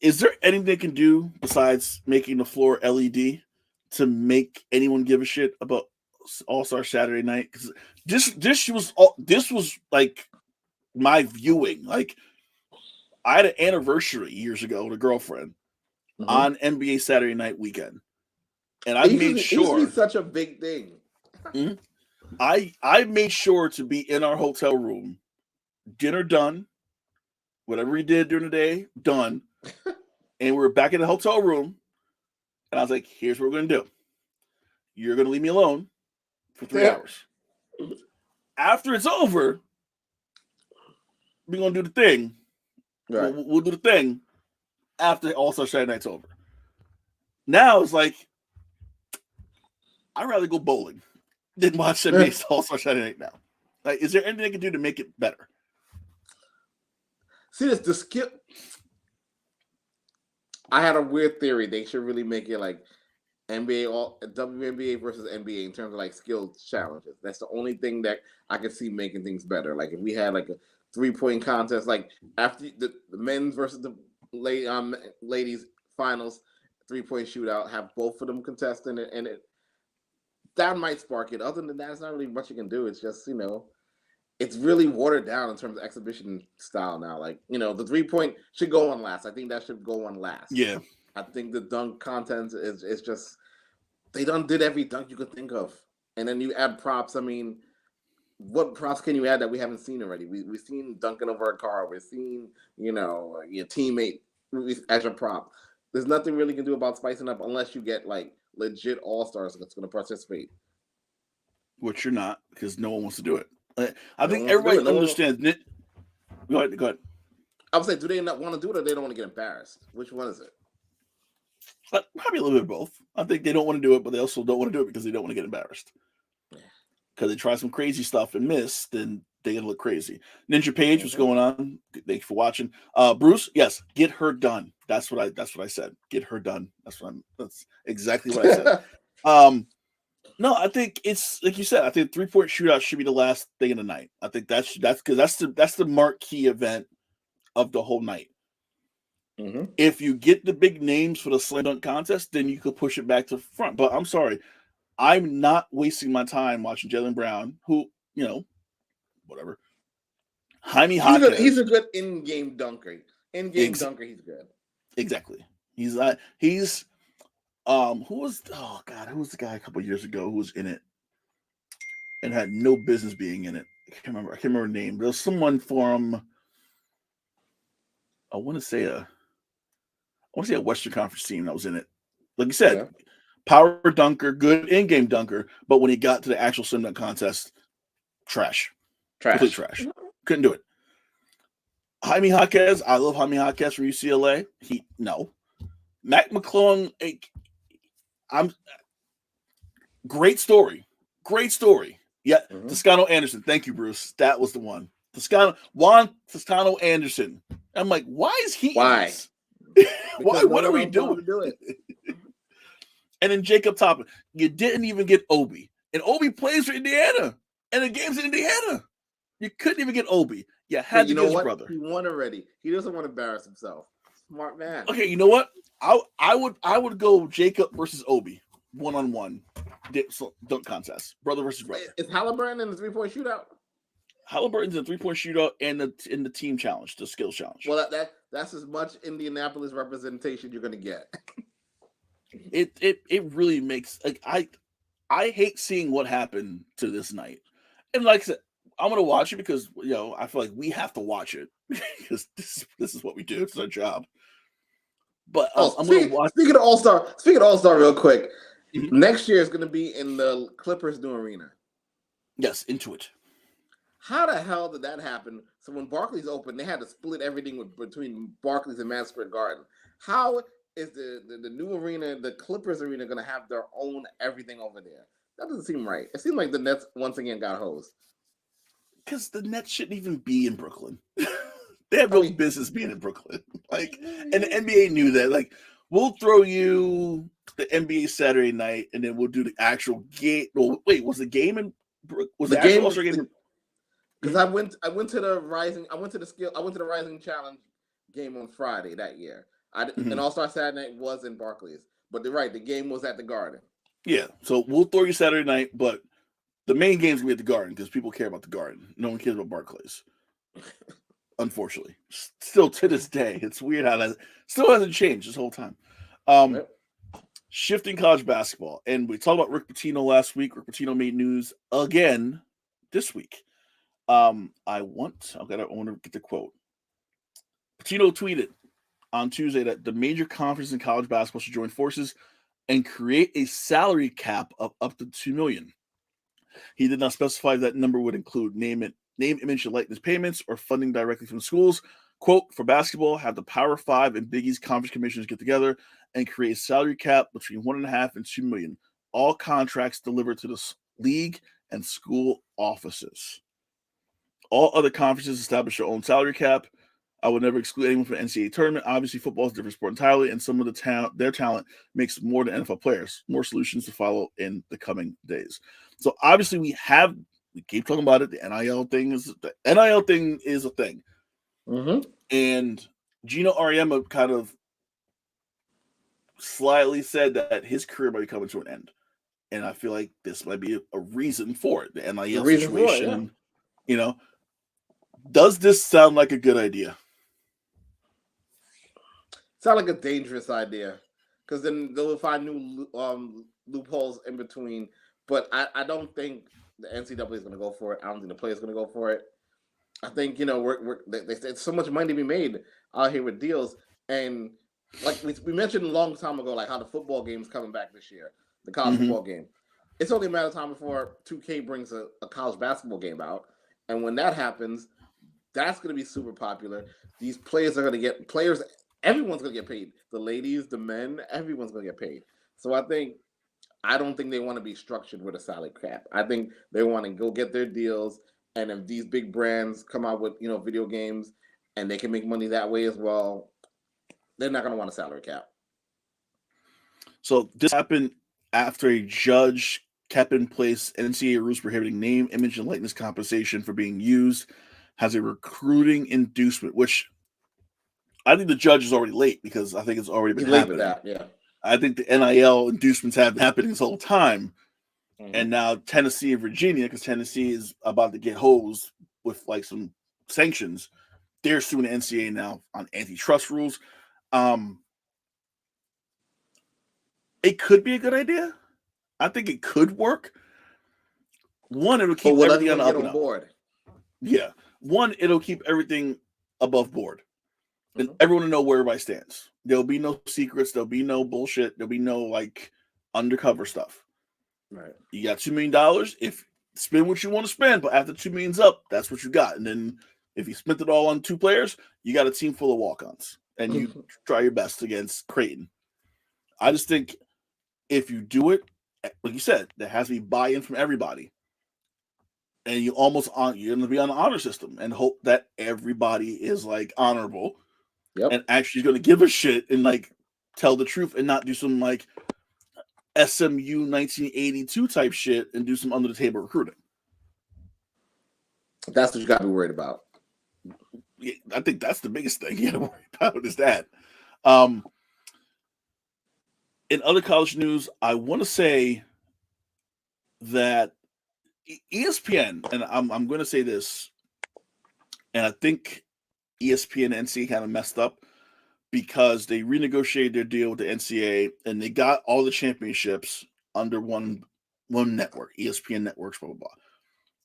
Is there anything they can do besides making the floor LED to make anyone give a shit about All-Star Saturday Night? Because this was like my viewing. Like I had an anniversary years ago with a girlfriend on NBA Saturday Night weekend, and I made sure. It used to be such a big thing. I made sure to be in our hotel room, dinner done, whatever we did during the day done. And we were back in the hotel room, and I was like, here's what we're going to do. You're going to leave me alone for 3 hours. After it's over, we're going to do the thing. Right. We'll do the thing after All-Star Saturday Night's over. Now it's like, I'd rather go bowling than watch NBA All-Star Saturday Night now. Like, is there anything they can do to make it better? See, the skill. I had a weird theory. They should really make it like WNBA versus NBA in terms of like skill challenges. That's the only thing that I could see making things better. Like if we had like a 3-point contest, like after the men's versus the ladies finals 3-point shootout, have both of them contesting it, and that might spark it. Other than that, it's not really much you can do. It's just it's really watered down in terms of exhibition style now. Like, the 3-point should go on last. I think that should go on last. Yeah. I think the dunk content is just they done did every dunk you could think of, and then you add props. I mean, what props can you add that we haven't seen already? We've seen dunking over a car. We've seen your teammate as your prop. There's nothing really you can do about spicing up unless you get like legit all-stars that's going to participate. Which you're not, because no one wants to do it. I think everybody understands it. Go ahead. I would say, do they not want to do it, or they don't want to get embarrassed? Which one is it? Probably a little bit of both. I think they don't want to do it, but they also don't want to do it because they don't want to get embarrassed. Because they try some crazy stuff and miss, then they gonna look crazy. Ninja Page, what's going on? Thank you for watching. Bruce, yes, get her done. That's what I said. Get her done. That's exactly what I said. No, I think it's like you said. I think 3-point shootout should be the last thing of the night. I think that's because that's the marquee event of the whole night. Mm-hmm. If you get the big names for the slam dunk contest, then you could push it back to the front. But I'm sorry, I'm not wasting my time watching Jaylen Brown, who whatever. Jaime Jaquez. He's a good in-game dunker. Dunker, he's good. Exactly. He's. Who was the guy a couple of years ago who was in it and had no business being in it? I can't remember the name. There was someone from I want to say a Western Conference team that was in it. Like you said, power dunker, good in-game dunker, but when he got to the actual slam dunk contest, trash. Complete trash. Couldn't do it. Jaime Jaquez, I love Jaime Jaquez from UCLA. Mac McClung, great story. Yeah, Toscano Anderson. Thank you, Bruce. That was the one. Juan Toscano Anderson. I'm like, why is he? Why? What are we doing? Do it. And then Jacob Toppin. You didn't even get Obi, and Obi plays for Indiana, and the game's in Indiana. You couldn't even get Obi. You had to get his brother. He won already. He doesn't want to embarrass himself. Smart man. Okay, you know what? I would go Jacob versus Obi 1-on-1 dunk contest, brother versus brother. Is Halliburton in the 3-point shootout? Halliburton's in the 3-point shootout and in the team challenge, the skills challenge. Well, that's as much Indianapolis representation you're going to get. It really makes I hate seeing what happened to this night, and like I said, I'm going to watch it because I feel like we have to watch it because this is what we do. It's our job. But I'm going to watch. Speaking of All-Star real quick, next year is going to be in the Clippers' new arena. Yes, into it. How the hell did that happen? So when Barclays opened, they had to split everything between Barclays and Madison Square Garden. How is the new arena, the Clippers arena, going to have their own everything over there? That doesn't seem right. It seemed like the Nets once again got hosed. Because the Nets shouldn't even be in Brooklyn. They have no business being in Brooklyn. And the NBA knew that. Like, we'll throw you the NBA Saturday night, and then we'll do the actual game. Well, wait, was the game in Brooklyn? Was the game also game? Because I went to the Rising Challenge game on Friday that year. And All-Star Saturday night was in Barclays. But they're right, the game was at the Garden. Yeah, so we'll throw you Saturday night, but the main game's gonna be at the Garden because people care about the Garden. No one cares about Barclays. Unfortunately. Still to this day. It's weird how that still hasn't changed this whole time. Shifting college basketball. And we talked about Rick Pitino last week. Rick Pitino made news again this week. I want to get the quote. Pitino tweeted on Tuesday that the major conferences in college basketball should join forces and create a salary cap of up to $2 million. He did not specify if that number would include name, image, and likeness payments or funding directly from schools. Quote, for basketball, have the Power 5 and Big East conference commissioners get together and create a salary cap between $1.5 and $2 million. All contracts delivered to the league and school offices. All other conferences establish their own salary cap. I would never exclude anyone from the NCAA tournament. Obviously, football is a different sport entirely, and some of their talent makes more than NFL players. More solutions to follow in the coming days. So obviously, we keep talking about it. The NIL thing is a thing. Mm-hmm. And Gino Auriemma kind of slightly said that his career might be coming to an end. And I feel like this might be a reason for it. The NIL situation, Does this sound like a good idea? Sound like a dangerous idea. because then they'll find new loopholes in between. But I don't think the NCAA is going to go for it. I don't think the players are going to go for it. I think there's so much money to be made out here with deals, and like we mentioned a long time ago, like how the football game's coming back this year, the college football game. It's only a matter of time before 2K brings a college basketball game out, and when that happens, that's going to be super popular. These players are going to get players. Everyone's going to get paid. The ladies, the men, everyone's going to get paid. So I don't think they want to be structured with a salary cap. I think they want to go get their deals. And if these big brands come out with, video games and they can make money that way as well, they're not going to want a salary cap. So this happened after a judge kept in place NCAA rules prohibiting name, image, and likeness compensation for being used as a recruiting inducement, which I think the judge is already late because I think it's already been happening. Late with that, yeah. I think the NIL inducements have been happening this whole time. And now Tennessee and Virginia, because Tennessee is about to get hosed with like some sanctions, they're suing the NCAA now on antitrust rules. It could be a good idea. I think it could work. One, it'll keep everything on the up and up. Yeah. One, it'll keep everything above board. And everyone will know where everybody stands. There'll be no secrets. There'll be no bullshit. There'll be no like undercover stuff. Right. You got $2 million. If spend what you want to spend, but after $2 million's up, that's what you got. And then if you spent it all on 2 players, you got a team full of walk-ons, and you try your best against Creighton. I just think if you do it, like you said, there has to be buy-in from everybody, and you're going to be on the honor system and hope that everybody is like honorable, and actually going to give a shit and like tell the truth and not do some like SMU 1982 type shit and do some under the table recruiting. That's what you got to be worried about. Yeah, I think that's the biggest thing you got to worry about is that. In other college news, I want to say that ESPN, and I'm going to say this, and I think ESPN and NCAA kind of messed up because they renegotiated their deal with the NCAA and they got all the championships under one network, ESPN networks, blah, blah, blah.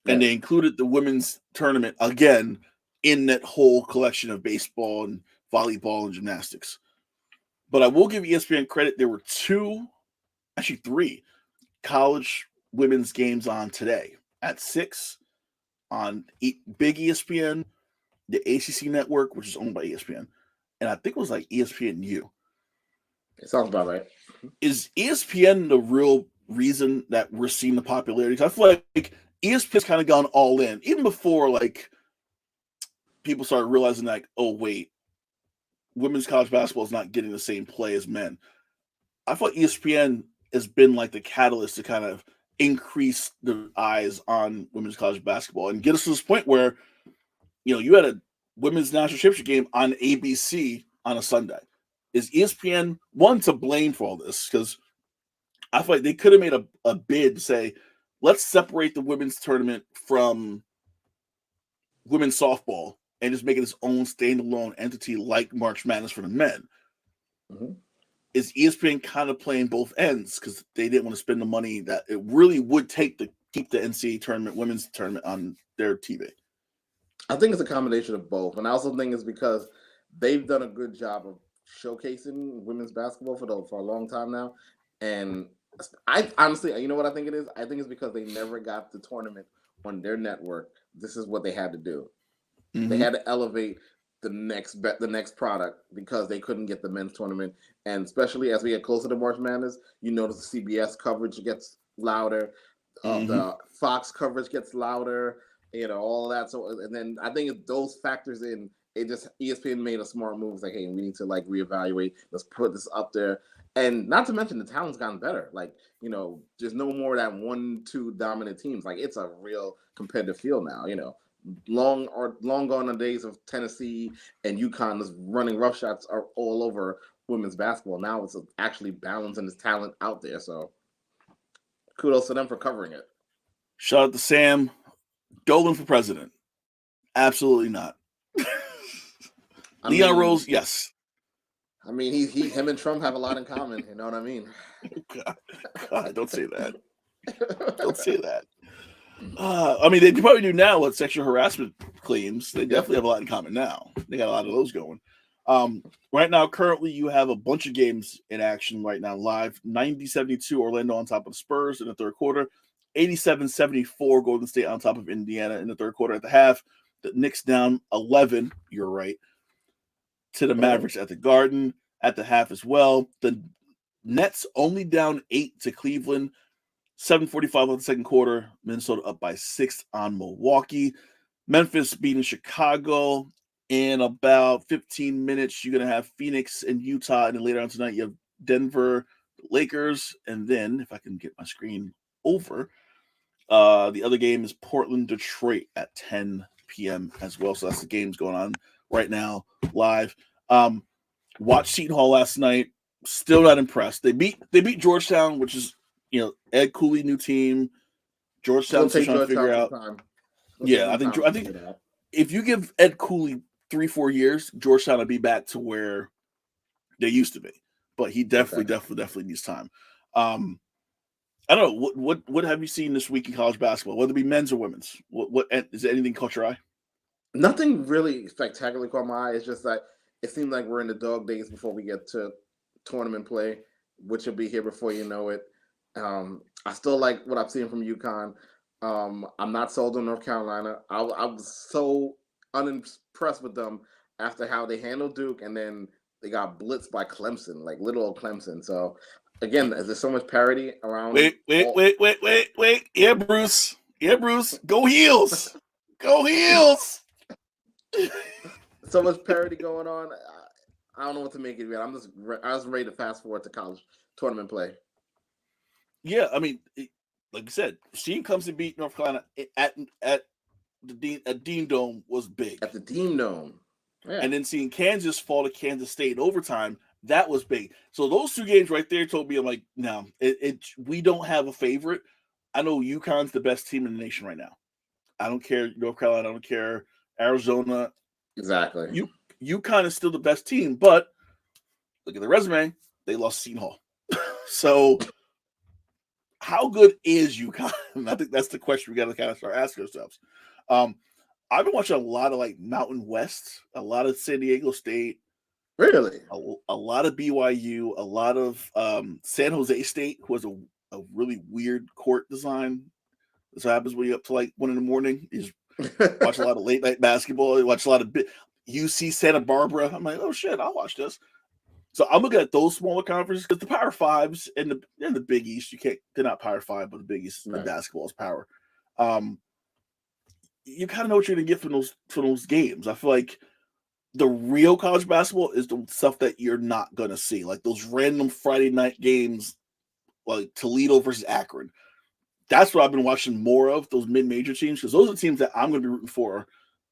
Yeah. And they included the women's tournament again in that whole collection of baseball and volleyball and gymnastics. But I will give ESPN credit. There were 3 college women's games on today at 6 on Big ESPN, the ACC network, which is owned by ESPN. And I think it was like ESPNU. It sounds about right. Is ESPN the real reason that we're seeing the popularity? Because I feel like ESPN's kind of gone all in, even before like people started realizing like, oh wait, women's college basketball is not getting the same play as men. I thought ESPN has been like the catalyst to kind of increase the eyes on women's college basketball and get us to this point where, you had a women's national championship game on ABC on a Sunday. Is ESPN one to blame for all this? Because I feel like they could have made a bid to say, let's separate the women's tournament from women's softball and just make it its own standalone entity like March Madness for the men. Is ESPN kind of playing both ends because they didn't want to spend the money that it really would take to keep the NCAA tournament, women's tournament on their TV? I think it's a combination of both. And I also think it's because they've done a good job of showcasing women's basketball for a long time now. And I honestly, you know what I think it is? I think it's because they never got the tournament on their network. This is what they had to do. They had to elevate the next product because they couldn't get the men's tournament. And especially as we get closer to March Madness, you notice the CBS coverage gets louder. The Fox coverage gets louder. All of that. So, and then I think if those factors in, ESPN made a smart move. It's like, hey, we need to like reevaluate. Let's put this up there. And not to mention the talent's gotten better. Like, there's no more that 1-2 dominant teams. Like, it's a real competitive field now. Long gone the days of Tennessee and UConn is running roughshots are all over women's basketball. Now it's actually balancing this talent out there. So kudos to them for covering it. Shout out to Sam. Dolan for president. Absolutely not. Leon Rose, yes. I mean, him and Trump have a lot in common. You know what I mean? God, don't say that. Don't say that. I mean, they probably do now with sexual harassment claims. They definitely have a lot in common now. They got a lot of those going. Right now, currently, you have a bunch of games in action right now live. 90-72 Orlando on top of the Spurs in the third quarter. 87-74 Golden State on top of Indiana in the third quarter at the half. The Knicks down 11, you're right, to the Mavericks at the Garden at the half as well. The Nets only down 8 to Cleveland. 7:45 of the second quarter. Minnesota up by 6 on Milwaukee. Memphis beating Chicago. In about 15 minutes, you're going to have Phoenix and Utah. And then later on tonight, you have Denver, Lakers. And then, if I can get my screen over, the other game is Portland, Detroit at 10 p.m. as well. So that's the games going on right now live. Watched Seton Hall last night. Still not impressed. They beat Georgetown, which is, Ed Cooley, new team. Georgetown's still trying to figure out. Yeah, I think if you give Ed Cooley 3-4 years, Georgetown will be back to where they used to be. But he definitely needs time. I don't know what have you seen this week in college basketball, whether it be men's or women's. What is there anything caught your eye? Nothing really spectacularly caught my eye. It's just that it seems like we're in the dog days before we get to tournament play, which will be here before you know it. I still like what I've seen from UConn. I'm not sold on North Carolina. I was so unimpressed with them after how they handled Duke, and then they got blitzed by Clemson, like little old Clemson. So again, there's so much parity around. Wait. Yeah, Bruce. Go Heels. Go Heels. So much parity going on. I don't know what to make it. I was ready to fast forward to college tournament play. Yeah, I mean, like you said, seeing Clemson beat North Carolina at the Dean Dome was big. At the Dean Dome. Yeah. And then seeing Kansas fall to Kansas State in overtime, that was big. So those two games right there told me, I'm like, no, we don't have a favorite. I know UConn's the best team in the nation right now. I don't care North Carolina. I don't care Arizona. Exactly. UConn is still the best team, but look at the resume. They lost Seton Hall. So how good is UConn? I think that's the question we got to kind of start asking ourselves. I've been watching a lot of like Mountain West, a lot of San Diego State. Really? A lot of BYU, a lot of San Jose State, who has a really weird court design. This happens when you're up to like 1 a.m. You watch a lot of late night basketball. You watch a lot of UC Santa Barbara. I'm like, oh shit, I'll watch this. So I'm looking at those smaller conferences because the Power Fives and the Big East, they're not Power Five, but the Big East in basketball is power. You kind of know what you're gonna get from those games. I feel like the real college basketball is the stuff that you're not gonna see, like those random Friday night games, like Toledo versus Akron. That's what I've been watching more of, those mid-major teams, because those are the teams that I'm gonna be rooting for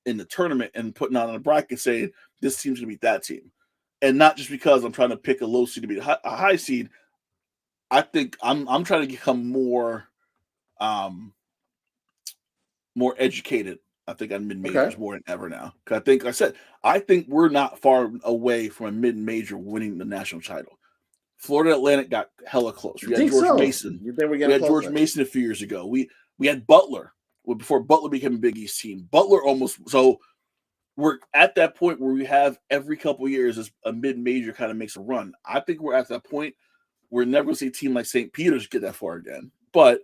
in the tournament and putting on a bracket saying this team's gonna beat that team. And not just because I'm trying to pick a low seed to beat a high seed. I think I'm trying to become more educated. I think on mid-majors more than ever now. Because I think we're not far away from a mid-major winning the national title. Florida Atlantic got hella close. We had George Mason. You think we had George Mason a few years ago. We had Butler before Butler became a Big East team. Butler almost so. We're at that point where we have every couple of years as a mid-major kind of makes a run. I think we're at that point. We're never going to see a team like St. Peter's get that far again. But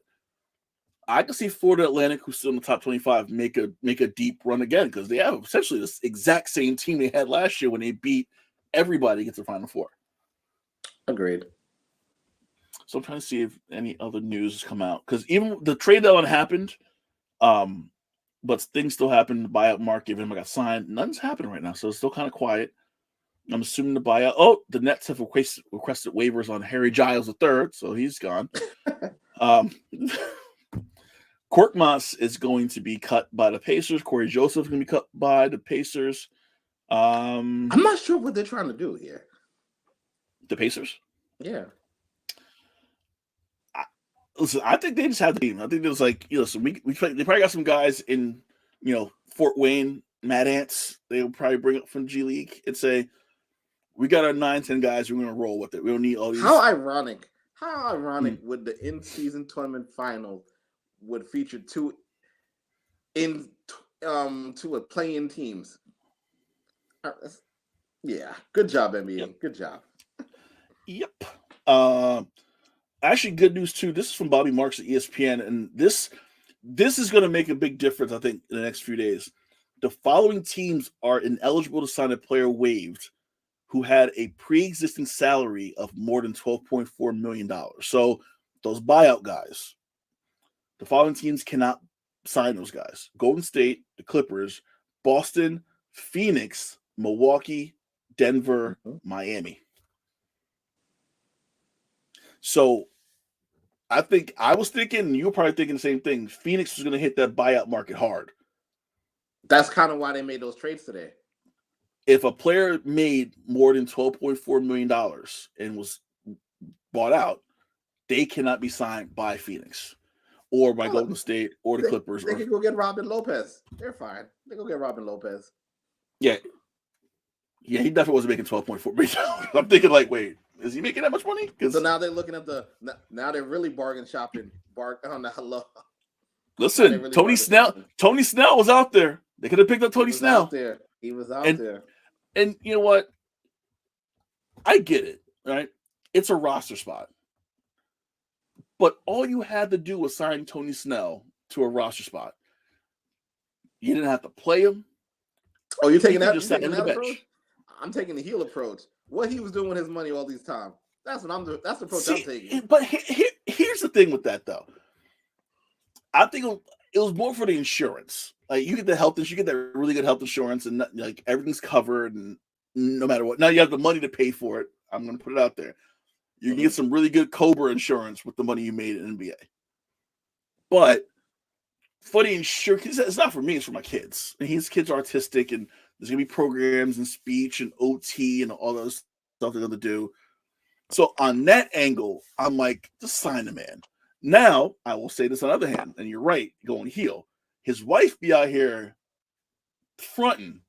I can see Florida Atlantic, who's still in the top 25, make a deep run again because they have essentially the exact same team they had last year when they beat everybody against the Final Four. Agreed. So I'm trying to see if any other news has come out because even the trade deadline happened. But things still happen. The buyout market, even if I got signed, nothing's happening right now. So it's still kind of quiet. I'm assuming the buyout. Oh, the Nets have requested waivers on Harry Giles III, so he's gone. Korkmaz is going to be cut by the Pacers. Corey Joseph is going to be cut by the Pacers. I'm not sure what they're trying to do here. The Pacers? Yeah. Listen, I think they just had the team. I think it was like, so they probably got some guys in, Fort Wayne, Mad Ants. They'll probably bring up from G League and say, We got our 9-10 guys. We're gonna roll with it. We don't need all these. How ironic would the in-season tournament final would feature two play-in teams? Yeah, good job, NBA. Yep. Good job. Yep. Actually, good news too. This is from Bobby Marks at ESPN, and this is going to make a big difference, I think, in the next few days. The following teams are ineligible to sign a player waived who had a pre-existing salary of more than $12.4 million. So those buyout guys, the following teams cannot sign those guys: Golden State, the Clippers, Boston, Phoenix, Milwaukee, Denver, Miami. So I was thinking, you were probably thinking the same thing. Phoenix was going to hit that buyout market hard. That's kind of why they made those trades today. If a player made more than $12.4 million and was bought out, they cannot be signed by Phoenix or by Golden State or the Clippers. They can go get Robin Lopez. They're fine. They go get Robin Lopez. Yeah, he definitely wasn't making $12.4 million. I'm thinking, like, wait, is he making that much money? So now they're looking at now they're really bargain shopping. Listen, really Tony Snell was out there. They could have picked up Tony Snell. He was out there. And you know what? I get it, right? It's a roster spot. But all you had to do was sign Tony Snell to a roster spot. You didn't have to play him. Oh, you're taking that? Just sat on the bench. I'm taking the heel approach. What he was doing with his money all these time. That's what I'm doing. That's the approach I'm taking. But here's the thing with that, though. I think it was more for the insurance. Like, you get the health insurance, you get that really good health insurance, and like everything's covered, and no matter what. Now you have the money to pay for it. I'm going to put it out there. You can get some really good Cobra insurance with the money you made in NBA. But for the insurance, it's not for me, it's for my kids. And his kids are artistic, and there's going to be programs and speech and OT and all those stuff they're going to do. So on that angle, I'm like, just sign the man. Now, I will say this on the other hand, and you're right, going heel. His wife be out here fronting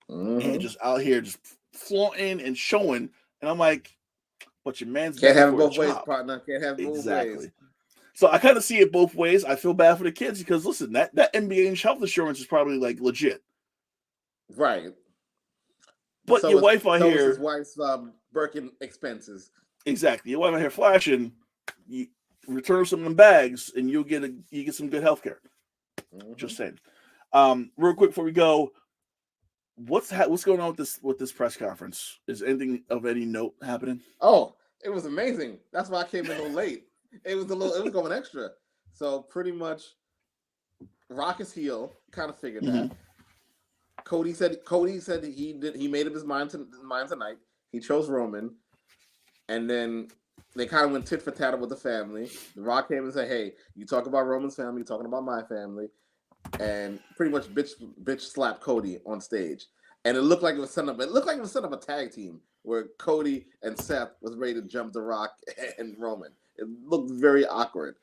and just out here just flaunting and showing. And I'm like, but your man's can't have it both ways, partner. Can't have it both ways. So I kind of see it both ways. I feel bad for the kids because, listen, that NBA health insurance is probably like legit. Right. But your wife out here. His wife's Birkin expenses. Exactly. Your wife out here flashing. You return some of them bags and you get some good health care. Just saying. Real quick before we go, what's going on with this press conference? Is anything of any note happening? Oh, it was amazing. That's why I came in a little late. It was going extra. So pretty much Rock is heel, kind of figured that. Cody said he made up his mind tonight. He chose Roman. And then they kind of went tit for tat with the family. The Rock came and said, "Hey, you talk about Roman's family, you're talking about my family," and pretty much bitch slapped Cody on stage. And it looked like it was setting up a tag team where Cody and Seth was ready to jump the Rock and Roman. It looked very awkward.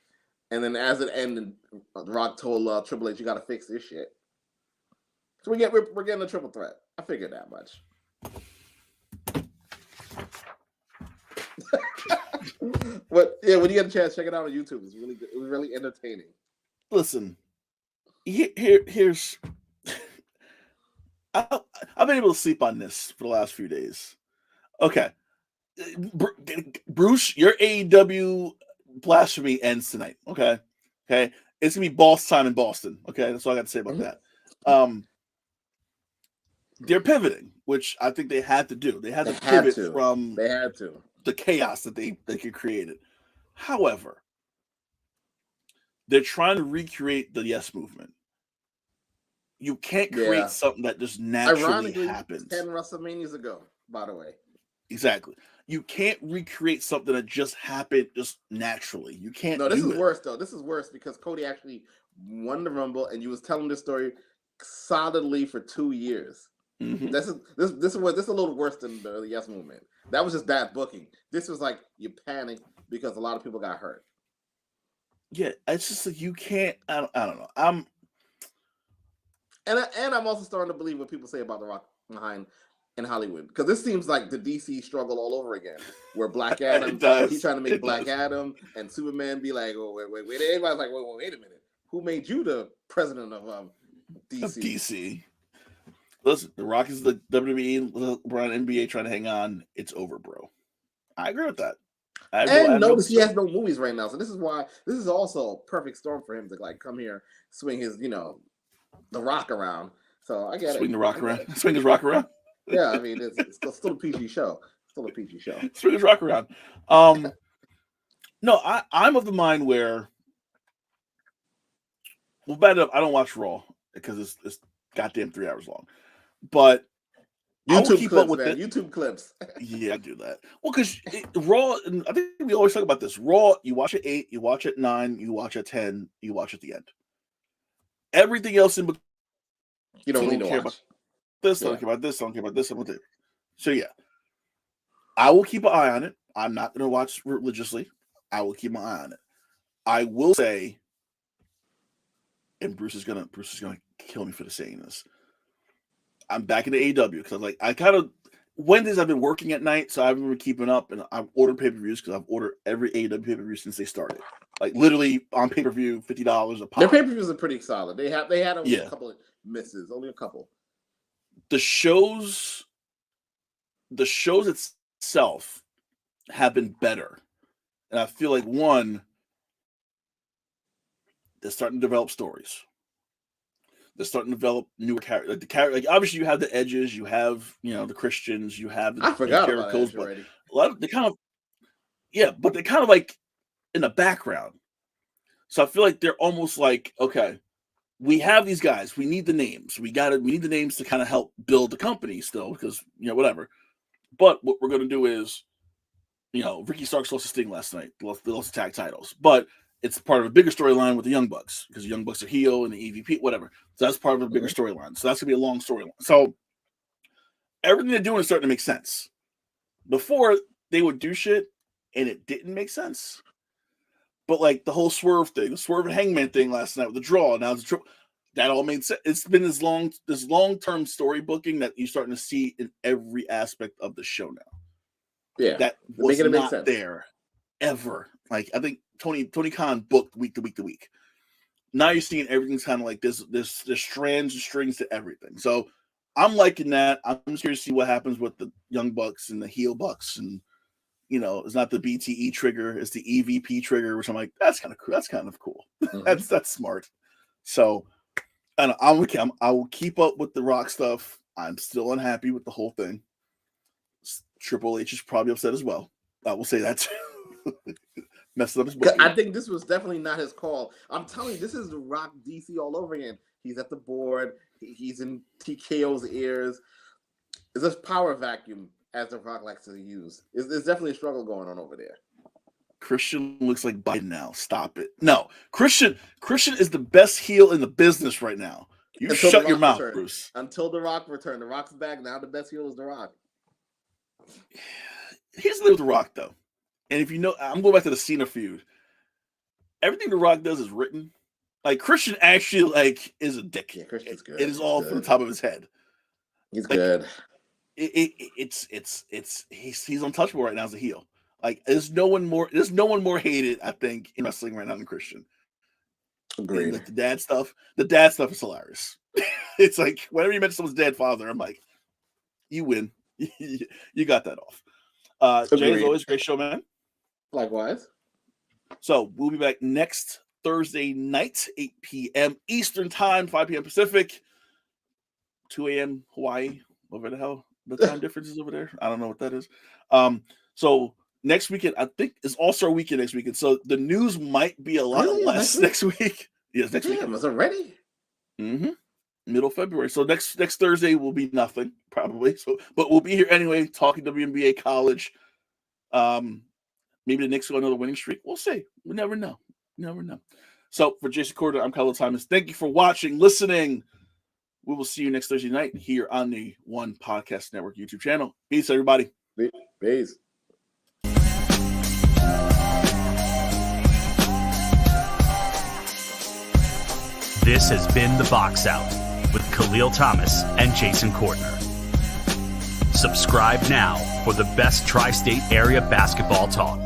And then as it ended, the Rock told Triple H, "You got to fix this shit." So we're getting a triple threat. I figured that much. But yeah, when you get a chance, check it out on YouTube. It's really good. It was really entertaining. Listen, here's I've been able to sleep on this for the last few days. Okay, Bruce, your AEW blasphemy ends tonight. Okay, it's gonna be boss time in Boston. Okay, that's all I got to say about that. They're pivoting, which I think they had to do. They had to pivot from the chaos that they created. However, they're trying to recreate the Yes Movement. You can't create something that just naturally happens. 10 WrestleManias ago, by the way. Exactly. You can't recreate something that just happened just naturally. You can't. No, this is worse though. This is worse because Cody actually won the Rumble, and you was telling this story solidly for 2 years. This is a little worse than the Yes Movement. That was just bad booking. This was like you panicked because a lot of people got hurt. Yeah, it's just like you can't. I don't know. And I'm also starting to believe what people say about The Rock behind in Hollywood, because this seems like the DC struggle all over again, where Black Adam, he's trying to make Black Adam, and Superman be like, oh, wait. Everybody's like, wait a minute. Who made you the president of DC? DC. Listen, The Rock is the WWE, LeBron, NBA trying to hang on. It's over, bro. I agree with that. And notice he has no movies right now, so this is also a perfect storm for him to like come here, swing his, the rock around. So I get swing the rock around. Swing his rock around. Yeah, I mean it's still a PG show. Swing his rock around. No, I'm of the mind where, well, bad enough, I don't watch Raw because it's goddamn 3 hours long, but YouTube clips, man. YouTube clips. Yeah, I do that. Well, because Raw, and I think we always talk about this. Raw, you watch at 8, you watch at 9, you watch at 10, you watch at the end. Everything else in between, you don't need to care watch. About this, I don't care about this, I don't care about this, I don't care about this. So yeah, I will keep an eye on it. I'm not going to watch religiously. I will keep my eye on it. I will say, and Bruce is gonna kill me for saying this. I'm back into AEW because I kind of Wednesdays I've been working at night, so I've been keeping up, and I've ordered pay-per-views because I've ordered every AEW pay-per-view since they started. Like literally on pay-per-view, $50 a pop. Their pay-per-views are pretty solid. They had only a couple of misses, only a couple. The shows itself have been better, and I feel like they're starting to develop stories. They're starting to develop newer characters. Like the character, like obviously you have the Edges, you have the Christians, you have the I forgot about Edge already. A lot of but they're kind of like in the background. So I feel like they're almost like, okay, we have these guys, we need the names, we need the names to kind of help build the company still because whatever. But what we're gonna do is, Ricky Starks lost to Sting last night. They lost the tag titles, but it's part of a bigger storyline with the Young Bucks because the Young Bucks are heel and the EVP, whatever. So that's part of a bigger storyline. So that's going to be a long storyline. So everything they're doing is starting to make sense. Before, they would do shit and it didn't make sense. But like the whole Swerve thing, the Swerve and Hangman thing last night with the draw, now it's a triple. That all made sense. It's been this long-term story booking that you're starting to see in every aspect of the show now. Yeah. That was not there ever. Like I think Tony Khan booked week to week to week. Now you're seeing everything's kind of like there's strands and strings to everything. So I'm liking that. I'm just curious to see what happens with the Young Bucks and the heel Bucks, and it's not the BTE trigger, it's the EVP trigger, which I'm like, that's kind of cool. That's kind of cool. Mm-hmm. that's smart. So I will keep up with the Rock stuff. I'm still unhappy with the whole thing. Triple H is probably upset as well. I will say that too. Messed up his booking. I think this was definitely not his call. I'm telling you, this is the Rock DC all over again. He's at the board. He's in TKO's ears. It's this power vacuum, as the Rock likes to use. There's definitely a struggle going on over there. Christian looks like Biden now. Stop it. No, Christian is the best heel in the business right now. You shut your mouth, Bruce. Until the Rock returned. The Rock's back. Now the best heel is the Rock. Here's the thing with the Rock, though. And if I'm going back to the Cena feud. Everything The Rock does is written. Like Christian actually is a dick. Yeah, Christian's good. It is all from the top of his head. He's good. It's he's untouchable right now as a heel. Like there's no one more hated, I think, in wrestling right now than Christian. Agreed. Like the dad stuff is hilarious. It's like whenever you mention someone's dead father, I'm like, you win. You got that off. Jay, as always, great show, man. Likewise. So we'll be back next Thursday night, 8 p.m. Eastern Time, 5 p.m. Pacific, 2 a.m. Hawaii. Whatever the hell the time difference is over there. I don't know what that is. So next weekend, I think it's All-Star Weekend next weekend. So the news might be a lot less next week. Yes, next weekend. Was it ready? Mm-hmm. Middle of February. So next Thursday will be nothing, probably. So, but we'll be here anyway, talking WNBA college. Maybe the Knicks go another winning streak. We'll see. We never know. So for Jason Corder, I'm Kahlil Thomas. Thank you for watching, listening. We will see you next Thursday night here on the One Podcast Network YouTube channel. Peace, everybody. Peace. This has been The Box Out with Kahlil Thomas and Jason Corder. Subscribe now for the best tri-state area basketball talk.